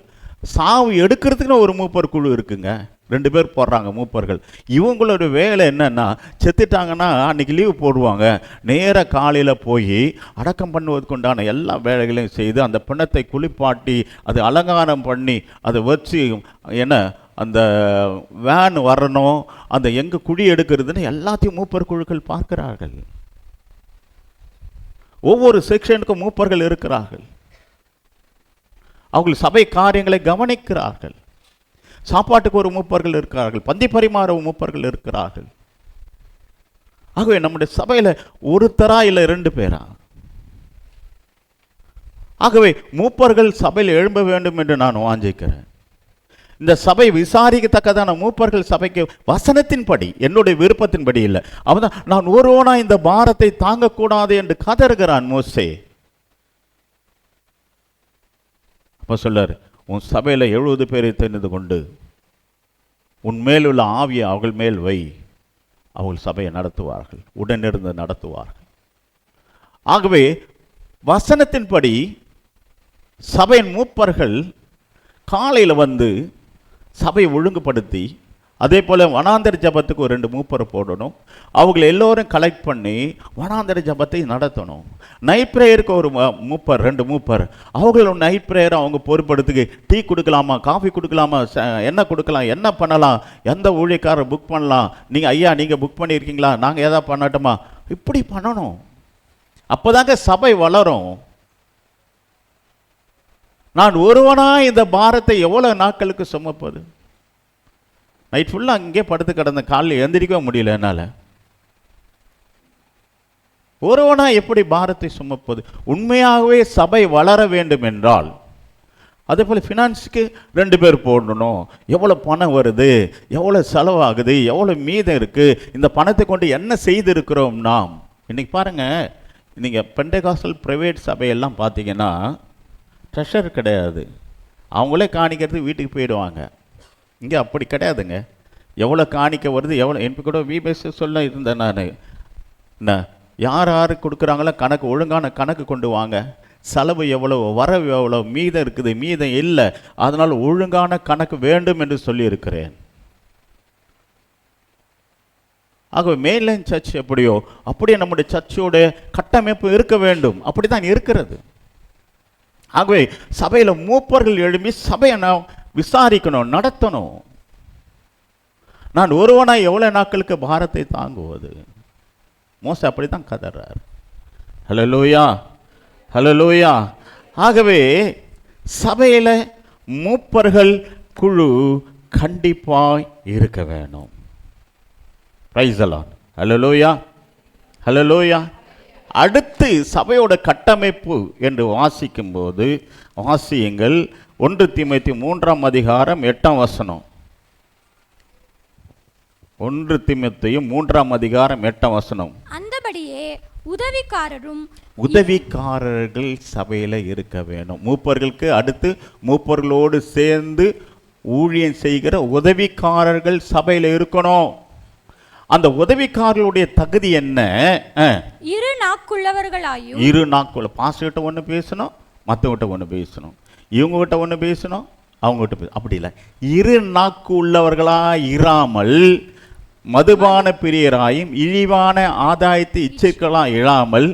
சாவு எடுக்கிறதுக்குன்னு ஒரு மூப்பர் குழு இருக்குங்க. 2 பேர் போடுறாங்க மூப்பர்கள். இவங்களோட வேலை என்னன்னா, செத்துட்டாங்கன்னா அன்றைக்கி லீவு போடுவாங்க. நேராக காலையில் போய் அடக்கம் பண்ணுவதற்கு உண்டான எல்லா வேலைகளையும் செய்து அந்த பிணத்தை குளிப்பாட்டி அது அலங்காரம் பண்ணி அதை வச்சு என்ன அந்த வேன் வரணும், அந்த எங்கே குழி எடுக்கிறதுன்னு எல்லாத்தையும் மூப்பர் குழுக்கள் பார்க்கிறார்கள். ஒவ்வொரு செக்ஷனுக்கும் மூப்பர்கள் இருக்கிறார்கள். அவர்கள் சபை காரியங்களை கவனிக்கிறார்கள். சாப்பாட்டுக்கு ஒரு மூப்பர்கள் இருக்கிறார்கள், பந்தி பரிமாற மூப்பர்கள் இருக்கிறார்கள். ஆகவே நம்முடைய சபையில் ஒருத்தரா இல்லை 2 பேரா? ஆகவே மூப்பர்கள் சபையில் எழும்ப வேண்டும் என்று நான் வாஞ்சிக்கிறேன். இந்த சபை விசாரிக்கத்தக்கதான மூப்பர்கள் சபைக்கு வசனத்தின்படி, என்னுடைய விருப்பத்தின்படி இல்லை. அவன் நான் ஒருவனா இந்த பாரத்தை தாங்கக்கூடாது என்று கதறுகிறான் மோசே. அப்போ சொல்லார், உன் சபையில் 70 பேரை தெரிந்து கொண்டு உன் மேலுள்ள ஆவியை அவர்கள் மேல் வை, அவர்கள் சபையை நடத்துவார்கள், உடனிருந்து நடத்துவார்கள். ஆகவே வசனத்தின்படி சபையின் மூப்பர்கள் காலையில் வந்து சபையை ஒழுங்குபடுத்தி, அதே போல் வனாந்தர ஜபத்துக்கு ஒரு 2 மூப்பரை போடணும். அவங்களை எல்லோரும் கலெக்ட் பண்ணி வனாந்தர ஜபத்தை நடத்தணும். நைட் ப்ரேயருக்கு ஒரு மூப்பர், 2 மூப்பர், அவங்களோட நைட் ப்ரேயரை அவங்க பொறுப்படுத்துக்கு டீ கொடுக்கலாமா, காஃபி கொடுக்கலாமா, என்ன கொடுக்கலாம், என்ன பண்ணலாம், எந்த ஊழியக்காரர் புக் பண்ணலாம், நீங்கள் ஐயா நீங்கள் புக் பண்ணியிருக்கீங்களா, நாங்கள் எதாவது பண்ணட்டுமா, இப்படி பண்ணணும். அப்போதாங்க சபை வளரும். நான் ஒருவனா இந்த பாரத்தை எவ்வளோ நாட்களுக்கு சுமப்பது? நைட் ஃபுல்லாக அங்கே படுத்து கிடந்த, காலையில் எழுந்திரிக்கவே முடியல என்னால். ஒருவனா எப்படி பாரத்தை சுமப்பது? உண்மையாகவே சபை வளர வேண்டும் என்றால், அதே போல் ஃபினான்ஸுக்கு 2 பேர் போடணும். எவ்வளோ பணம் வருது, எவ்வளோ செலவாகுது, எவ்வளோ மீதம் இருக்குது, இந்த பணத்தை கொண்டு என்ன செய்திருக்கிறோம் நாம். இன்றைக்கி பாருங்கள், நீங்கள் பெண்டெகாஸ்டல் ப்ரைவேட் சபையெல்லாம் பார்த்தீங்கன்னா ட்ரெஷர் கிடையாது, அவங்களே காணிக்கிறது வீட்டுக்கு போயிடுவாங்க. இங்கே அப்படி கிடையாதுங்க. எவ்வளோ காணிக்க வருது, எவ்வளோ என்பி கூட விபிஎஸ் சொல்ல இருந்தேன் நான். என்ன யார் யாருக்கு கொடுக்குறாங்களோ கணக்கு, ஒழுங்கான கணக்கு கொண்டு வாங்க. செலவு எவ்வளோ, வரவு எவ்வளோ, மீதம் இருக்குது, மீதம் இல்லை, அதனால் ஒழுங்கான கணக்கு வேண்டும் என்று சொல்லியிருக்கிறேன். ஆகவே மெயின்லைன் சர்ச் எப்படியோ அப்படியே நம்முடைய சர்ச்சோட கட்டமைப்பு இருக்க வேண்டும். அப்படி தான் இருக்கிறது. ஆகவே சபையில் மூப்பர்கள் எழுப்பி சபையை நான் விசாரிக்கணும், நடத்தணும். நான் ஒருவனாய் எவ்வளோ நாட்களுக்கு பாரத்தை தாங்குவது? மோசே அப்படி தான் கதறார். ஹல்லேலூயா, ஹல்லேலூயா. ஆகவே சபையில் மூப்பர்கள் குழு கண்டிப்பாய் இருக்க வேணும். Praise the lord. Hallelujah, hallelujah. அடுத்து சபையோட கட்டமைப்பு என்று வாசிக்கும்போது வாசியுங்கள் 1 தீமோத்தேயு 3ஆம் அதிகாரம் 8ஆம் வசனம். 1 தீமோத்தேயு 3ஆம் அதிகாரம் 8ஆம் வசனம். அந்தபடியே உதவிக்காரர்கள் சபையில் இருக்க வேணும். மூப்பர்களுக்கு அடுத்து மூப்பர்களோடு சேர்ந்து ஊழியம் செய்கிற உதவிக்காரர்கள் சபையில் இருக்கணும். அந்த உதவிக்காரர்களுடைய தகுதி என்ன? 2 நாக்குள்ளவர்களாயும். 2 நாக்குள்ள பாஸ்டர்கிட்ட ஒன்று பேசணும், மற்றவங்கிட்ட ஒன்று பேசணும், இவங்ககிட்ட ஒன்று பேசணும், அவங்ககிட்ட பேசணும். அப்படி இல்லை, 2 நாக்கு உள்ளவர்களாக இராமல், மதுபான பிரியராயும் இழிவான ஆதாயத்தை இச்சைகளாக இழாமல்,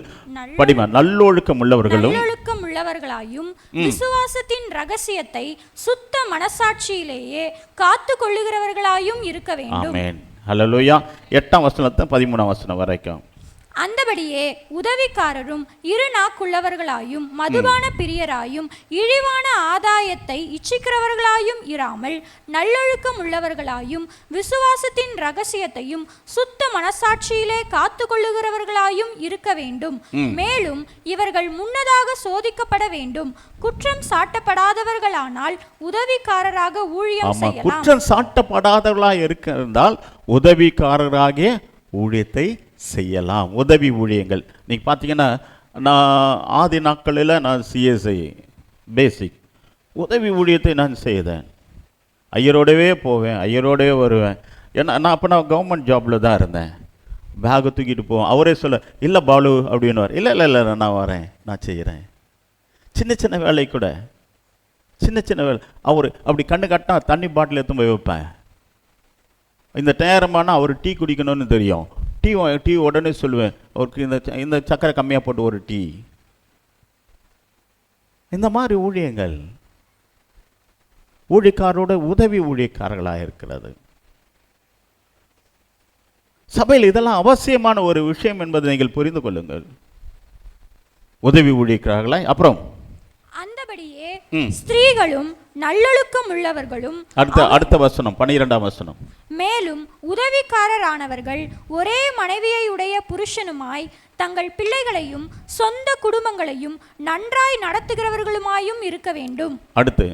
படிமா நல்லொழுக்கம் உள்ளவர்களாயும் விசுவாசத்தின் ரகசியத்தை சுத்த மனசாட்சியிலேயே காத்து கொள்ளுகிறவர்களாயும் இருக்க வேண்டும். ஆமென். ஹல்லேலூயா. 8ஆம் வசனத்தை 13ஆம் வசனம் வரைக்கும். அந்தபடியே உதவிக்காரரும் 2 நாக்குள்ளவர்களாயும் மதுபான பிரியராயும் இழிவான ஆதாயத்தை இச்சிக்கிறவர்களாயும் இராமல் நல்லொழுக்கம் உள்ளவர்களாயும் விசுவாசத்தின் ரகசியத்தையும் சுத்த மனசாட்சியிலே காத்து கொள்ளுகிறவர்களாயும் இருக்க வேண்டும். மேலும் இவர்கள் முன்னதாக சோதிக்கப்பட வேண்டும். குற்றம் சாட்டப்படாதவர்களானால் உதவிக்காரராக ஊழியம் செய்யலாம். குற்றம் சாட்டப்படாதவர்களாக இருந்தால் உதவிக்காரராகிய ஊழியத்தை செய்யலாம். உதவி ஊழியங்கள் நீங்கள் பார்த்தீங்கன்னா, நான் ஆதி நாட்களில் நான் சிஎஸ்ஐ பேசிக் உதவி ஊழியத்தை நான் செய்தேன். ஐயரோடவே போவேன், ஐயரோடவே வருவேன். ஏன்னா நான் அப்போ நான் கவர்மெண்ட் ஜாபில் தான் இருந்தேன். பேக்கை தூக்கிட்டு போவேன். அவரே சொல்ல, இல்லை பாலு அப்படின்னுவார். இல்லை நான் வரேன், நான் செய்கிறேன். சின்ன சின்ன வேலை கூட, சின்ன வேலை. அவர் அப்படி கண்ணு கட்டினா தண்ணி பாட்டில் எடுத்து போய் வைப்பேன். இந்த நேரமானா அவர் டீ குடிக்கணும்னு தெரியும். டீ உடனே சொல்லுவேன், அவருக்கு இந்த சக்கரை கம்மியாக போட்டு ஒரு டீ. இந்த மாதிரி ஊழியங்கள் ஊழியக்காரோட உதவி ஊழியக்காரர்களாக இருக்கிறது. சபையில் இதெல்லாம் அவசியமான ஒரு விஷயம் என்பதை நீங்கள் புரிந்து கொள்ளுங்கள். உதவி ஊழியக்காரர்களாய். அப்புறம் அந்தபடியே ஸ்திரீகளும் நல்லொழுக்கம் உள்ளவர்களும். அடுத்த வசனம் 12ஆம் வசனம். மேலும் உதவிக்காரரானவர்கள் ஒரே மனைவியை உடைய புருஷனுமாய் தங்கள் பிள்ளைகளையும் சொந்த குடும்பங்களையும் நன்றாய் நடத்துகிறவர்களுமாயும் இருக்க வேண்டும். அடுத்து,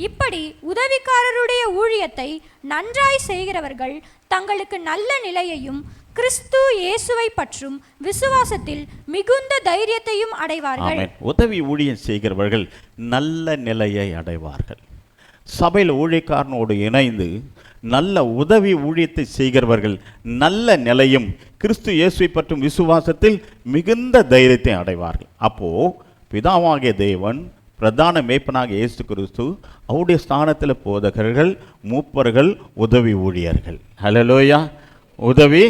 இப்படி உதவிக்காரருடைய ஊழியத்தை நன்றாய் செய்கிறவர்கள் தங்களுக்கு நல்ல நிலையையும் கிறிஸ்து இயேசுவை பற்றும் விசுவாசத்தில் மிகுந்த தைரியத்தையும் அடைவார்கள். உதவி ஊழியம் செய்கிறவர்கள் நல்ல நிலையை அடைவார்கள். சபையில் ஊழியக்காரனோடு இணைந்து நல்ல உதவி ஊழியத்தை செய்கிறவர்கள் நல்ல நிலையும் கிறிஸ்து இயேசுவை பற்றும் விசுவாசத்தில் மிகுந்த தைரியத்தை அடைவார்கள். அப்போது பிதாவாகிய தேவன், பிரதான மேய்ப்பனாக இயேசு கிறிஸ்து, அவருடைய ஸ்தானத்தில் போதகர்கள், மூப்பர்கள், உதவி ஊழியர்கள். ஹல்லேலூயா, உதவி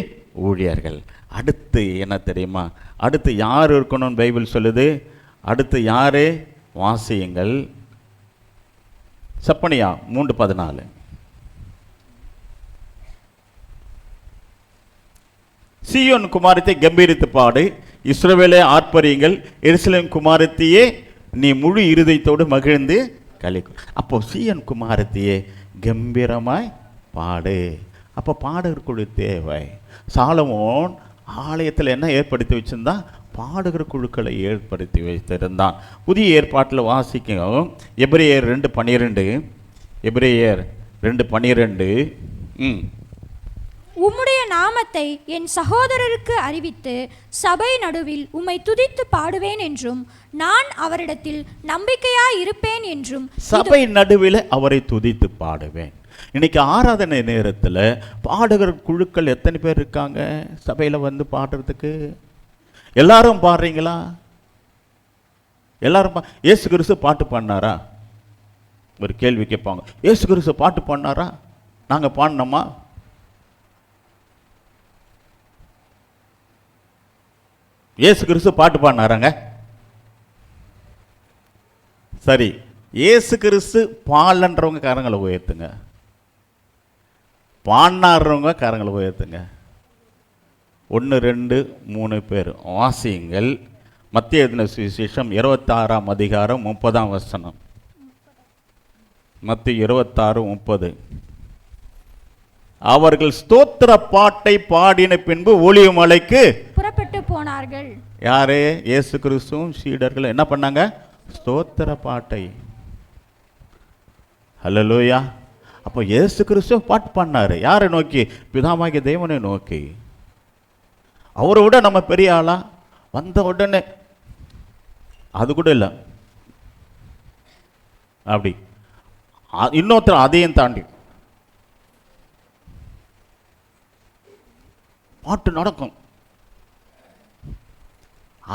ஊழியர்கள். அடுத்து என்ன தெரியுமா? அடுத்து யார் இருக்கணும்னு பைபிள் சொல்லுது. அடுத்து யாரு? வாசியுங்கள். செப்பனியா 3:14. சீயோன் குமாரத்தை கம்பீரித்து பாடு, இஸ்ரவேலே ஆர்ப்பரியுங்கள், எருசலேம் குமாரத்தையே நீ முழு இருதயத்தோடு மகிழ்ந்து களி. அப்போ சீயோன் குமாரத்தையே கம்பீரமாய் பாடு. அப்போ பாடகர் தேவை. சாலமோன் ஆலயத்தில் என்ன ஏற்படுத்தி வச்சிருந்தா? பாடுகிற குழுக்களை ஏற்படுத்தி வைத்திருந்தான். புதிய ஏற்பாட்டில் வாசிக்கும் எபிரேயர் 2:12. எபிரேயர் 2:12. உம்முடைய நாமத்தை என் சகோதரருக்கு அறிவித்து சபை நடுவில் உம்மை துதித்து பாடுவேன் என்றும் நான் அவரிடத்தில் நம்பிக்கையாய் இருப்பேன் என்றும். சபை நடுவில் அவரை துதித்து பாடுவேன். இன்னைக்கு ஆராதனை நேரத்தில் பாடுகிற குழுக்கள் எத்தனை பேர் இருக்காங்க சபையில் வந்து பாடுறதுக்கு? எல்லாரும் பாடுறீங்களா? எல்லாரும் இயேசு கிறிஸ்து பாட்டு பாடினாரா? ஒரு கேள்வி கேட்பாங்க. இயேசு கிறிஸ்து பாட்டு பாடினாரா? நாங்கள் பாடினோமா? இயேசு கிறிஸ்து பாட்டு பாடினாராங்க? சரி, இயேசு கிறிஸ்து பாடலன்றவங்க காரங்களை உயர்த்துங்க, பாடினாடுறவங்க காரங்களை உயர்த்துங்க. 1, 2, 3 பேர் வாசியுங்கள். மத்திய எழுதின சுவிசேஷம் 26ஆம் அதிகாரம் 30ஆம் வசனம். மத்திய 26:30. அவர்கள் ஸ்தோத்திர பாட்டை பாடின பின்பு ஒலிவ மலைக்கு புறப்பட்டு போனார்கள். யாரு? இயேசு கிறிஸ்துவும் சீடர்கள் என்ன பண்ணாங்க? ஸ்தோத்திர பாட்டை. ஹல்லேலூயா. அப்போ இயேசு கிறிஸ்து பாட்டு பாடினாரு. யாரை நோக்கி? பிதாவாகிய தேவனை நோக்கி. அவரை விட நம்ம பெரிய ஆளா? வந்த உடனே அது கூட இல்லை, அப்படி இன்னொருத்தர் அதையும் தாண்டி பாட்டு நடக்கும்.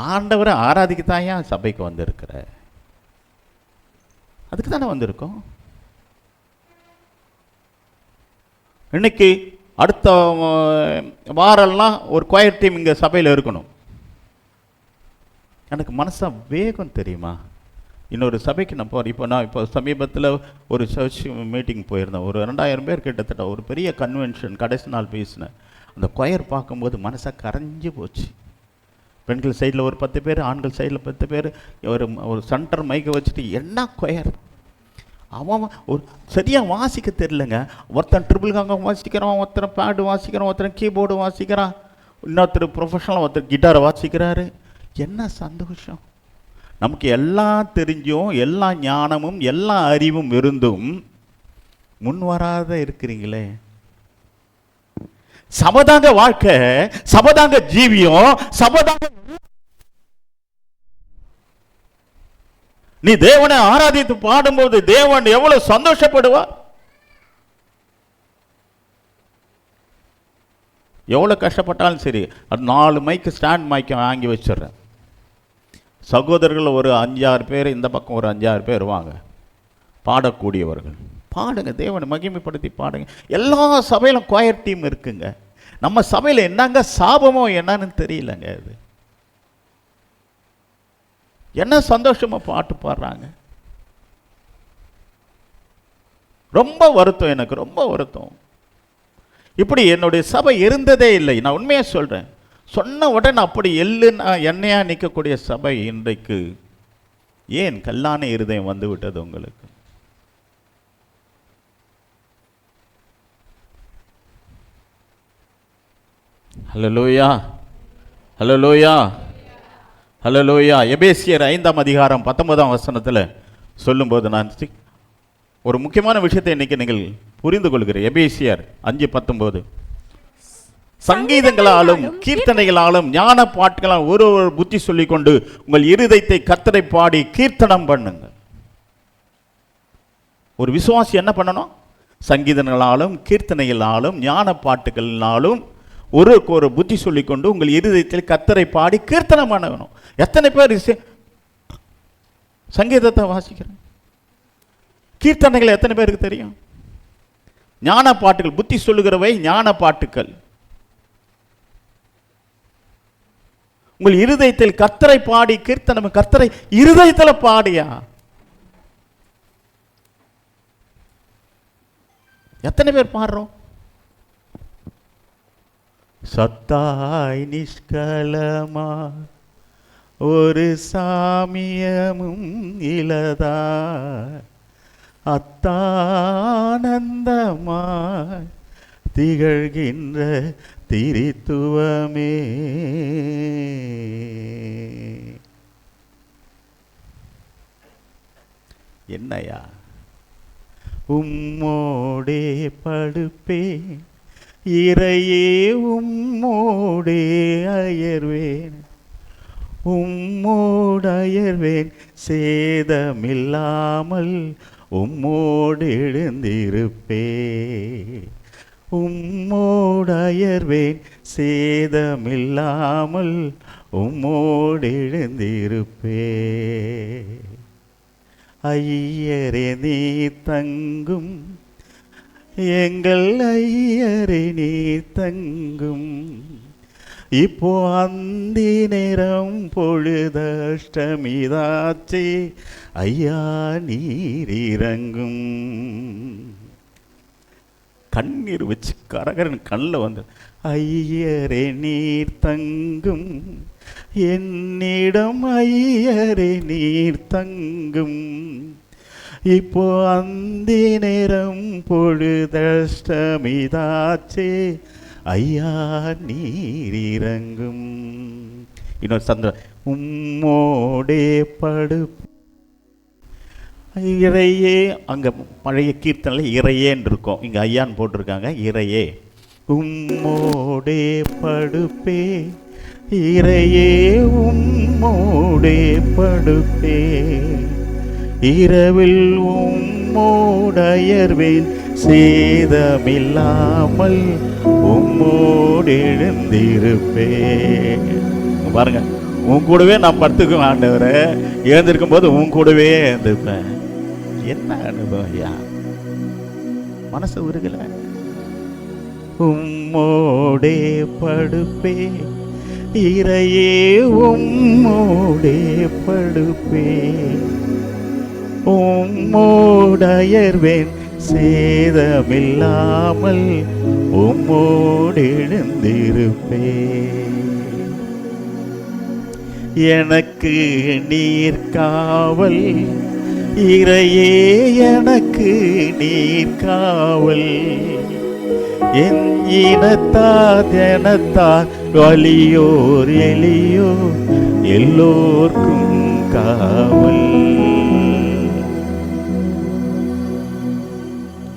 ஆண்டவரை ஆராதிக்கத்தான் ஏன் சபைக்கு வந்திருக்கிற? அதுக்கு தானே வந்திருக்கோம். இன்னைக்கு அடுத்த வாரம்லாம் ஒரு கொயர் டீம் இங்கே சபையில் இருக்கணும். எனக்கு மனசா வேகம் தெரியுமா? இன்னொரு சபைக்கு நான் போகிறேன். இப்போ சமீபத்தில் ஒரு சர்ச் மீட்டிங் போயிருந்தேன். ஒரு 2000 பேர் கிட்டத்தட்ட, ஒரு பெரிய கன்வென்ஷன். கடைசி நாள் பேசினேன். அந்த கொயர் பார்க்கும்போது மனசா கரைஞ்சி போச்சு. பெண்கள் சைடில் ஒரு 10 பேர், ஆண்கள் சைடில் 10 பேர், ஒரு சென்டர் மைக்கை வச்சுட்டு என்ன கொயர். அவன் ஒரு சரியாக வாசிக்க தெரியலங்க. ஒருத்தன் ட்ரிபிள் காங்க வாசிக்கிறான், ஒருத்தர் பேடு வாசிக்கிறான், ஒருத்தர் கீபோர்டு வாசிக்கிறான், இன்னொருத்தர் ப்ரொஃபஷனல், ஒருத்தர் கிட்டாரை வாசிக்கிறாரு. என்ன சந்தோஷம்! நமக்கு எல்லாம் தெரிஞ்சும் எல்லா ஞானமும் எல்லா அறிவும் இருந்தும் முன் வராத இருக்கிறீங்களே. சபதாங்க வாழ்க்கை, சபதாங்க ஜீவியம், சபதாங்க. நீ தேவனை ஆராதித்து பாடும்போது தேவன் எவ்வளவு சந்தோஷப்படுவார். எவ்வளவு கஷ்டப்பட்டாலும் சரி, அது 4 மைக்கு ஸ்டாண்ட் மைக்கை வாங்கி வச்சிடுறேன். சகோதரர்கள் ஒரு 5-6 பேர், இந்த பக்கம் ஒரு 5-6 பேர் வாங்க, பாடக்கூடியவர்கள் பாடுங்க, தேவனை மகிமைப்படுத்தி பாடுங்க. எல்லா சபையிலும் கொயர் டீம் இருக்குங்க. நம்ம சபையில் என்னங்க சாபமோ என்னன்னு தெரியலங்க. அது என்ன சந்தோஷமா பாட்டு பாடுறாங்க. ரொம்ப வருத்தம், எனக்கு ரொம்ப வருத்தம். இப்படி என்னுடைய சபை இருந்ததே இல்லை. நான் உண்மையா சொல்றேன். சொன்ன உடனே அப்படி எண்ணெயா நிற்கக்கூடிய சபை இன்றைக்கு ஏன் கல்லான இருதயம் வந்து விட்டது உங்களுக்கு? ஹல்லேலூயா, ஹல்லேலூயா, ஹல்லேலூயா. எபேசியர் 5ஆம் அதிகாரம் 19ஆம் வசனத்தில் சொல்லும்போது நான் ஒரு முக்கியமான விஷயத்தை இன்னைக்கு நீங்கள் புரிந்து கொள்கிறேன். எபேசியர் 5:19. சங்கீதங்களாலும் கீர்த்தனைகளாலும் ஞான பாட்டுகளாலும் ஒரு புத்தி சொல்லிக் கொண்டு உங்கள் இருதயத்தை கர்த்தரை பாடி கீர்த்தனம் பண்ணுங்க. ஒரு விசுவாசி என்ன பண்ணணும்? சங்கீதங்களாலும் கீர்த்தனைகளாலும் ஞான பாட்டுகளினாலும் ஒரு புத்தி சொல்லிக்கொண்டு உங்கள் இருதயத்தில் கர்த்தரை பாடி கீர்த்தனை பண்ணணும். எத்தனை பேர் சங்கீதத்தை வாசிக்கிறேன்? கீர்த்தனைகள் எத்தனை பேருக்கு தெரியும்? ஞான பாட்டுகள், புத்தி சொல்லுகிறவை ஞான பாட்டுகள். உங்கள் இருதயத்தில் கர்த்தரை பாடி கீர்த்தனை, கர்த்தரை இருதயத்தில் பாடியா? எத்தனை பேர் பாடுறோம்? சத்தாய் நிஷ்கலமா ஒரு சாமியமும் இலதா அத்தானந்தமாய் திகழ்கின்ற திரித்துவமே. என்னையா? உம்மோடே படுப்பேன் இறையே, உம்மோடே அயர்வேன், உம்மோடு அயர்வேன் சேதமில்லாமல் உம்மோடு எழுந்திருப்பே. உம்மோடு அயர்வேன் சேதமில்லாமல் உம்மோடு எழுந்திருப்பே. ஐயரே நீ தங்கும், எங்கள் ஐயரே நீ தங்கும், இப்போ அந்தி நேரம் பொழுதஷ்டமிதாச்சே, ஐயா நீர் இறங்கும். கண்ணீர் வச்சு கரகரன் கண்ணில் வந்து, ஐயரே நீர் தங்கும், என்னிடம் ஐயரே நீர் தங்கும், இப்போ அந்தி நேரம் பொழுதஷ்டமிதாச்சே, ஐயா நீர் இறங்கும். இன்னொரு சந்திர, உம்மோடே படு இறையே. அங்கே பழைய கீர்த்தனில் இறையேன்னு இருக்கும், இங்கே ஐயான்னு போட்டிருக்காங்க. இறையே உம்மோடே படுப்பே, இறையே உம்மோடே படுப்பே, இரவில் உம்மோடயர்வேன் சேதமில்லாமல் உம்மோடு எழுந்திருப்பே. பாருங்க, உன் கூடவே நான் படுத்துக்குவேன் ஆண்டவரை, எழுந்திருக்கும் போது உன் கூடவே எழுந்திருப்பேன். என்ன அனுபவம் ஐயா, மனசு உருகல. உம்மோடே படுப்பே, இறையே உம்மோடே படுப்பே, உம்மோடயர்வேன் சேதமில்லாமல் உம்மோடு எழுந்திருப்பே. எனக்கு நீர் காவல் இறையே, எனக்கு நீர் காவல், என் இனத்தார் ஜனத்தார் வலியோர் எளியோர் எல்லோர்க்கும் காவல்.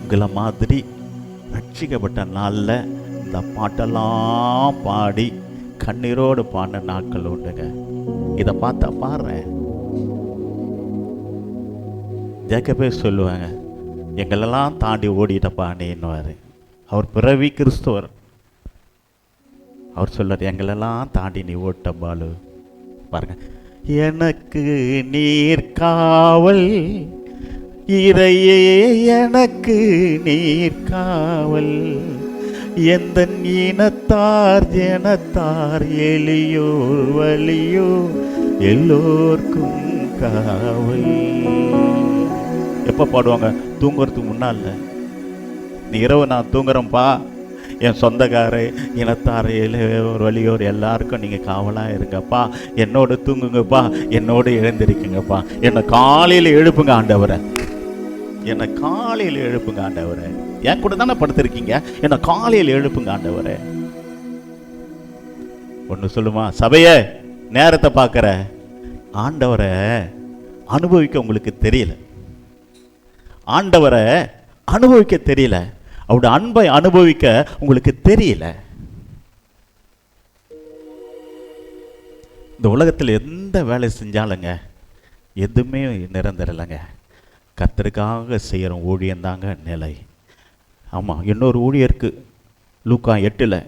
உங்களை மாதிரி ரட்சிக்கப்பட்ட நாளில் இந்த பாட்டெல்லாம் பாடி கண்ணீரோடு பாடின நாட்கள் உண்டுங்க. இதை பார்த்தா பாடுறேன். ஜேக்கபே சொல்லுவாங்க, எங்களெல்லாம் தாண்டி ஓடிட்டப்பா நீன்னுவார். அவர் பிறவி கிறிஸ்துவர். அவர் சொல்றார், எங்களெல்லாம் தாண்டி நீ ஓட்ட பாலு. பாருங்க, எனக்கு நீர் காவல் இறையே, எனக்கு நீர் காவல், எந்த இனத்தார் ஜனத்தார் எளியோர் வலியோர் எல்லோர்க்கும் காவல். எப்போ பாடுவாங்க? தூங்குறதுக்கு முன்னால். நீ இரவு நான் தூங்குறேன்ப்பா, என் சொந்தக்கார இனத்தார் ஒரு வழியோர் எல்லாருக்கும் நீங்கள் காவலாக இருங்கப்பா, என்னோட தூங்குங்கப்பா, என்னோடு எழுந்திருக்குங்கப்பா, என்னை காலையில் எழுப்புங்க ஆண்டவரை, என்னை காலையில் எழுப்புங்க ஆண்டவரை. என் கூட தானே படுத்திருக்கீங்க, என்னை காலையில் எழுப்புங்க ஆண்டவரை. ஒன்று சொல்லுமா, சபையை நேரத்தை பார்க்குற ஆண்டவரை அனுபவிக்க உங்களுக்கு தெரியல, ஆண்டவரை அனுபவிக்க தெரியல, அவருடைய அன்பை அனுபவிக்க உங்களுக்கு தெரியல. இந்த உலகத்தில் எந்த வேலை செஞ்சாலுங்க எதுவுமே நிரந்தரம் இல்லைங்க. கர்த்தருக்காக செய்கிற ஊழியந்தாங்க நிலை. ஆமாம், இன்னொரு ஊழியருக்கு லூக்கா 8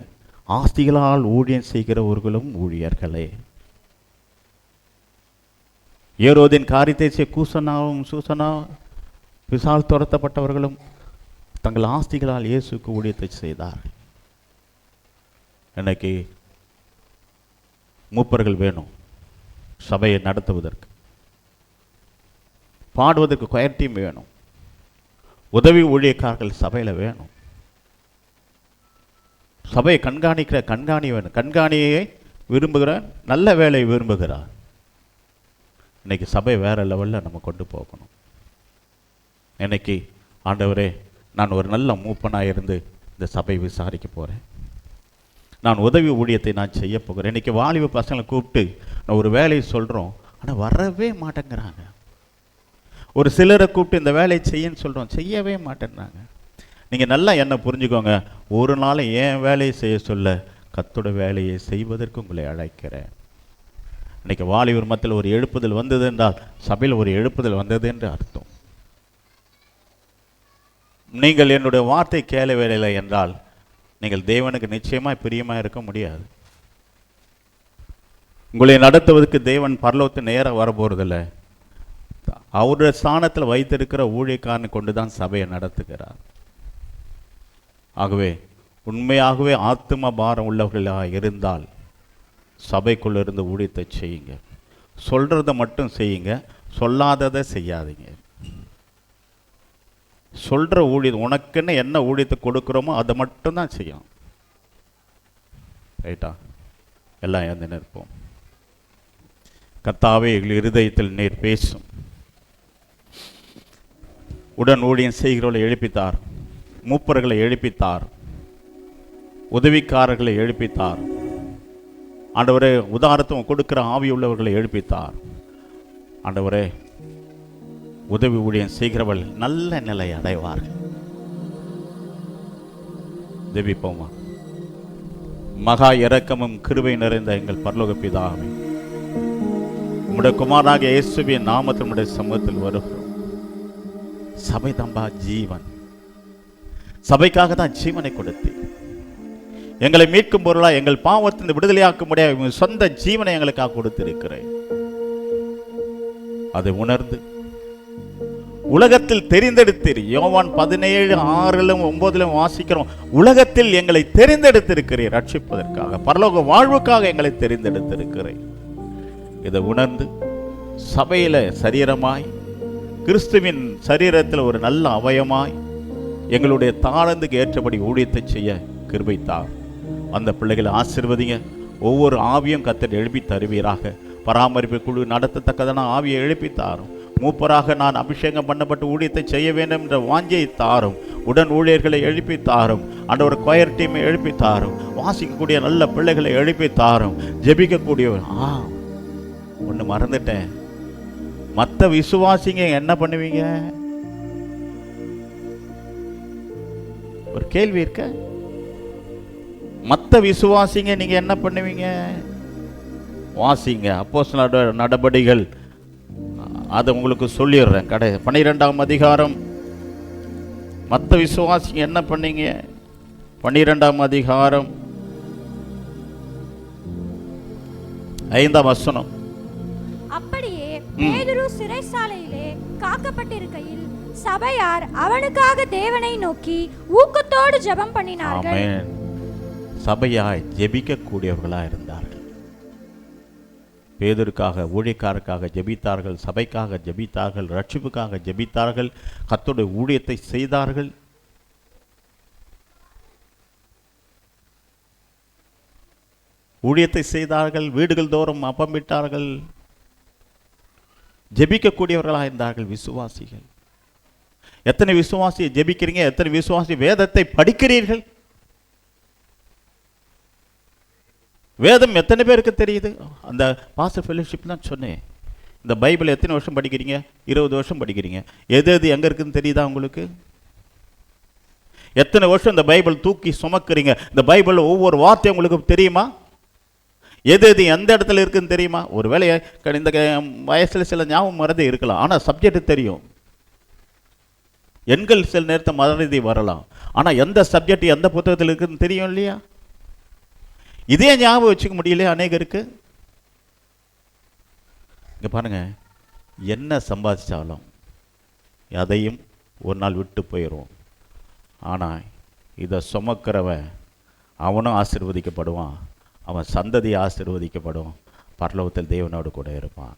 ஆஸ்திகளால் ஊழியம் செய்கிறவர்களும் ஊழியர்களே. ஏரோதின் காரியத்தை செய்ய கூசனாவும் சூசனா பிசால் துரத்தப்பட்டவர்களும் தங்கள் ஆஸ்திகளால் இயேசுக்கு ஊழியத்தை செய்தார்கள். இன்னைக்கு மூப்பர்கள் வேணும் சபையை நடத்துவதற்கு, பாடுவதற்கு கொயர் டீம் வேணும், உதவி ஊழியக்காரர்கள் சபையில் வேணும், சபையை கண்காணிக்கிற கண்காணி வேணும். கண்காணியை விரும்புகிறார், நல்ல வேலையை விரும்புகிறார். இன்னைக்கு சபை வேறு லெவலில் நம்ம கொண்டு போகணும். இன்னைக்கு ஆண்டவரே, நான் ஒரு நல்ல மூப்பனாக இருந்து இந்த சபை விசாரிக்க போகிறேன், நான் உதவி ஊழியத்தை நான் செய்ய போகிறேன். இன்றைக்கி வாலிப பசங்களை கூப்பிட்டு நான் ஒரு வேலையை சொல்கிறோம், ஆனால் வரவே மாட்டேங்கிறாங்க. ஒரு சிலரை கூப்பிட்டு இந்த வேலையை செய்யன்னு சொல்கிறோம், செய்யவே மாட்டேங்கிறாங்க. நீங்கள் நல்லா என்ன புரிஞ்சுக்கோங்க, ஒரு நாள் என் வேலையை செய்ய சொல்ல கர்த்தரோட வேலையை செய்வதற்கு உங்களை அழைக்கிறேன். இன்றைக்கி வாலிபர் மத்தியில் ஒரு எழுப்புதல் வந்தது என்றால் சபையில் ஒரு எழுப்புதல் வந்தது என்று அர்த்தம். நீங்கள் என்னுடைய வார்த்தை கேளவில்லை என்றால் நீங்கள் தேவனுக்கு நிச்சயமாக பிரியமாக இருக்க முடியாது. உங்களை நடத்துவதற்கு தேவன் பரலோகத்து நேராக வரப்போறதில்லை. அவருடைய ஸ்தானத்தில் வைத்திருக்கிற ஊழியக்காரனை கொண்டு தான் சபையை நடத்துகிறார். ஆகவே உண்மையாகவே ஆத்ம பாரம் உள்ளவர்களாக இருந்தால் சபைக்குள்ள இருந்து ஊழியத்தை செய்யுங்க. சொல்றதை மட்டும் செய்யுங்க, சொல்லாததை செய்யாதீங்க. சொல்கிற ஊழியம், உனக்குன்னு என்ன ஊழியத்தை கொடுக்குறோமோ அதை மட்டும்தான் செய்யும். ரைட்டா? எல்லாம் எழுந்து நிற்போம். கர்த்தாவே, எங்கள் இருதயத்தில் நீர் பேசும். உடன் ஊழியம் செய்கிறவர்களை எழுப்பித்தார், மூப்பர்களை எழுப்பித்தார், உதவிக்காரர்களை எழுப்பித்தார். ஆண்டவரே, உதாரணத்துவம் கொடுக்கிற ஆவியுள்ளவர்களை எழுப்பித்தார். ஆண்டவரே, உதவி ஊழியம் செய்கிறவள் நல்ல நிலை அடைவார்கள். ஜெபிப்போமா. மகா இரக்கமும் கிருபை நிறைந்த எங்கள் பரலோக பிதாவே, உம்முடைய குமாரனாகிய இயேசுவின் நாமத்தில் உம்முடைய சமூகத்தில் வருகிறோம். சபை தம்பா ஜீவன், சபைக்காக தான் ஜீவனை கொடுத்து எங்களை மீட்கும் பொருளாக எங்கள் பாவத்தின் விடுதலையாக்க முடியாது சொந்த ஜீவனை எங்களுக்காக கொடுத்திருக்கிறேன். அதை உணர்ந்து உலகத்தில் தெரிந்தெடுத்தீர். யோவான் 17:6-9 வாசிக்கிறோம். உலகத்தில் எங்களை தெரிந்தெடுத்திருக்கிறீர், ரட்சிப்பதற்காக, பரலோக வாழ்வுக்காக எங்களை தெரிந்தெடுத்திருக்கிறேன். இதை உணர்ந்து சபையில சரீரமாய், கிறிஸ்துவின் சரீரத்தில் ஒரு நல்ல அவயமாய் எங்களுடைய தாளந்துக்கு ஏற்றபடி ஊழியத்தை செய்ய கிருபை தார். அந்த பிள்ளைகளை ஆசீர்வதிங்க. ஒவ்வொரு ஆவியும் கர்த்தர் எழுப்பி தருவீராக. பராமரிப்பு குழு நடத்தத்தக்கதான ஆவியை எழுப்பி தாரும். மூப்பராக நான் அபிஷேகம் பண்ணப்பட்டு ஊழியத்தை செய்ய வேண்டும் என்ற வாஞ்சையை தாரும். உடன் ஊழியர்களை எழுப்பி தாரும். ஆண்டவர் கொயர் டீமை எழுப்பி தாரும். வாசிக்கக்கூடிய நல்ல பிள்ளைகளை எழுப்பி தாரும். ஜெபிக்கக்கூடியவர். ஒன்று மறந்துட்டேன், மற்ற விசுவாசிங்க என்ன பண்ணுவீங்க? ஒரு கேள்வி இருக்க. மற்ற விசுவாசிங்க நீங்க என்ன பண்ணுவீங்க? வாசிங்க அப்போஸ்தலர் நடபடிகள், அதை உங்களுக்கு சொல்லிடுறேன். 12ஆம் அதிகாரம். மற்ற விசுவாசிங்க என்ன பண்ணீங்க? 12ஆம் அதிகாரம் 5ஆம் வசனம். அப்படியே பேதுரு சிறைச்சாலையிலே காக்கப்பட்டிருக்கையில் சபையார் அவனுக்காக தேவனை நோக்கி ஊக்கத்தோடு ஜெபம் பண்ணினார்கள். ஆமென். சபையாய் ஜெபிக்கக்கூடியவர்களாக இருந்தார்கள். பேதுருக்காக, ஊழியக்காரருக்காக ஜெபித்தார்கள், சபைக்காக ஜெபித்தார்கள், ரட்சிப்புக்காக ஜெபித்தார்கள், கர்த்தருடைய ஊழியத்தை செய்தார்கள். ஊழியத்தை செய்தார்கள், வீடுகள் தோறும் அப்பமிட்டார்கள், ஜெபிக்கக்கூடியவர்களாக இருந்தார்கள் விசுவாசிகள். எத்தனை விசுவாசியை ஜெபிக்கிறீங்க? எத்தனை விசுவாசி வேதத்தை படிக்கிறீர்கள்? வேதம் எத்தனை பேருக்கு தெரியுது? அந்த பாஸ்டர் ஃபெலோஷிப் தான் சொன்னேன். இந்த பைபிள் எத்தனை வருஷம் படிக்கிறீங்க? 20 வருஷம் படிக்கிறீங்க. எது எது எங்கே இருக்குதுன்னு தெரியுதா உங்களுக்கு? எத்தனை வருஷம் இந்த பைபிள் தூக்கி சுமக்கிறீங்க? இந்த பைபிள் ஒவ்வொரு வார்த்தையும் உங்களுக்கு தெரியுமா? எது எது எந்த இடத்துல இருக்குதுன்னு தெரியுமா? ஒரு வேலையை இந்த வயசில் சில ஞாபகம் மறந்து இருக்கலாம், ஆனால் சப்ஜெக்ட் தெரியும். எண்கள் சில நேரத்தை மறதி வரலாம், ஆனால் எந்த சப்ஜெக்ட் எந்த புத்தகத்தில் இருக்குதுன்னு தெரியும் இல்லையா? இதே ஞாபகம் வச்சுக்க முடியலையா அநேகருக்கு? இங்கே பாருங்க, என்ன சம்பாதிச்சாலும் அதையும் ஒரு நாள் விட்டு போயிடுவோம். ஆனால் இதை சுமக்கிறவன் அவனும் ஆசீர்வதிக்கப்படுவான், அவன் சந்ததி ஆசீர்வதிக்கப்படும், பரலோகத்தில் தேவனோடு கூட இருப்பான்.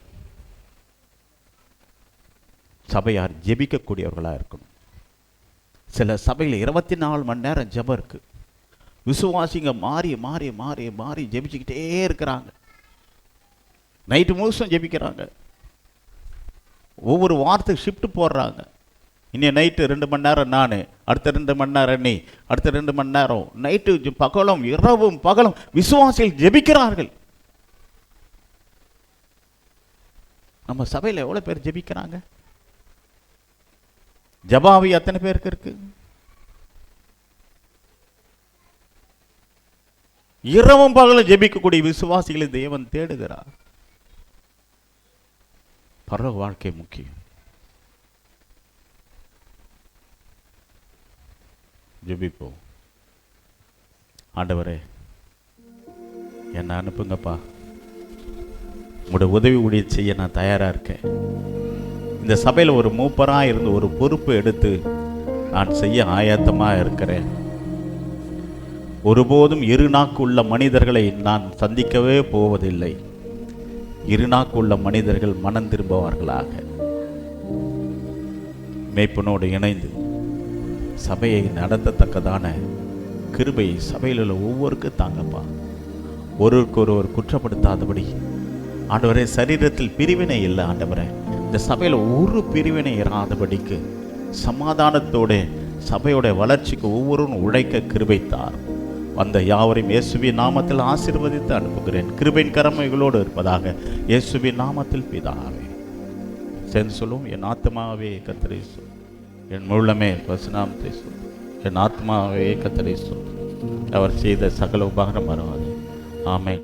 சபையார் ஜெபிக்கக்கூடியவர்களாக இருக்கணும். சில சபையில் 24 மணி நேரம் ஜெபம் இருக்கு. விசுவாசிங்க மாறி மாறி மாறி மாறி ஜெபிச்சுக்கிட்டே இருக்கிறாங்க. நைட்டு முழுசும் ஜெபிக்கிறாங்க. ஒவ்வொரு வாரத்துக்கு ஷிஃப்ட் போடுறாங்க. இன்னும் நைட்டு 2 மணி நேரம் நான், அடுத்த 2 மணி நேரம் நீ, அடுத்த 2 மணி நேரம், நைட்டு பகலும் இரவும் பகலும் விசுவாசிகள் ஜெபிக்கிறார்கள். நம்ம சபையில் எவ்வளோ பேர் ஜெபிக்கிறாங்க? ஜபாவி அத்தனை பேருக்கு இருக்கு. இரவும் பகலும் ஜெபிக்கக்கூடிய விசுவாசிகளை தேவன் தேடுகிறார். பரலோக வாழ்க்கை முக்கியம். ஜெபிப்போம். ஆண்டவரே, என்னை அனுப்புங்கப்பா, உங்களுடைய உதவி ஊழிய செய்ய நான் தயாராக இருக்கேன். இந்த சபையில் ஒரு மூப்பராக இருந்து ஒரு பொறுப்பு எடுத்து நான் செய்ய ஆயத்தமாக இருக்கிறேன். ஒருபோதும் இருநாக்கு உள்ள மனிதர்களை நான் சந்திக்கவே போவதில்லை. இருநாக்கு உள்ள மனிதர்கள் மனம் திரும்புவார்களாக. மேய்ப்பனோடு இணைந்து சபையை நடத்தத்தக்கதான கிருபை சபையில் உள்ள ஒவ்வொருக்கும் தாங்கப்பா. ஒருவருக்கு ஒருவர் குற்றப்படுத்தாதபடி ஆண்டவரே, சரீரத்தில் பிரிவினை இல்லை ஆண்டவரே, இந்த சபையில் ஒரு பிரிவினை இராதபடிக்கு சமாதானத்தோடு சபையோட வளர்ச்சிக்கு ஒவ்வொருவரும் உழைக்க கிருபைத்தார். வந்த யாவரையும் இயேசுவின் நாமத்தில் ஆசீர்வதித்து அனுப்புகிறேன். கிருபையின் கரமைகளோடு இருப்பதாக இயேசுவின் நாமத்தில் பிதாவே. சேர்ந்து சொல்லுவோம். என் ஆத்மாவே கர்த்தரை சொல், என் முழுமே பசுநாமத்தை சொல், என் ஆத்மாவே கர்த்தரை சொல், அவர் செய்த சகல உபகாரம் வராது. ஆமென்.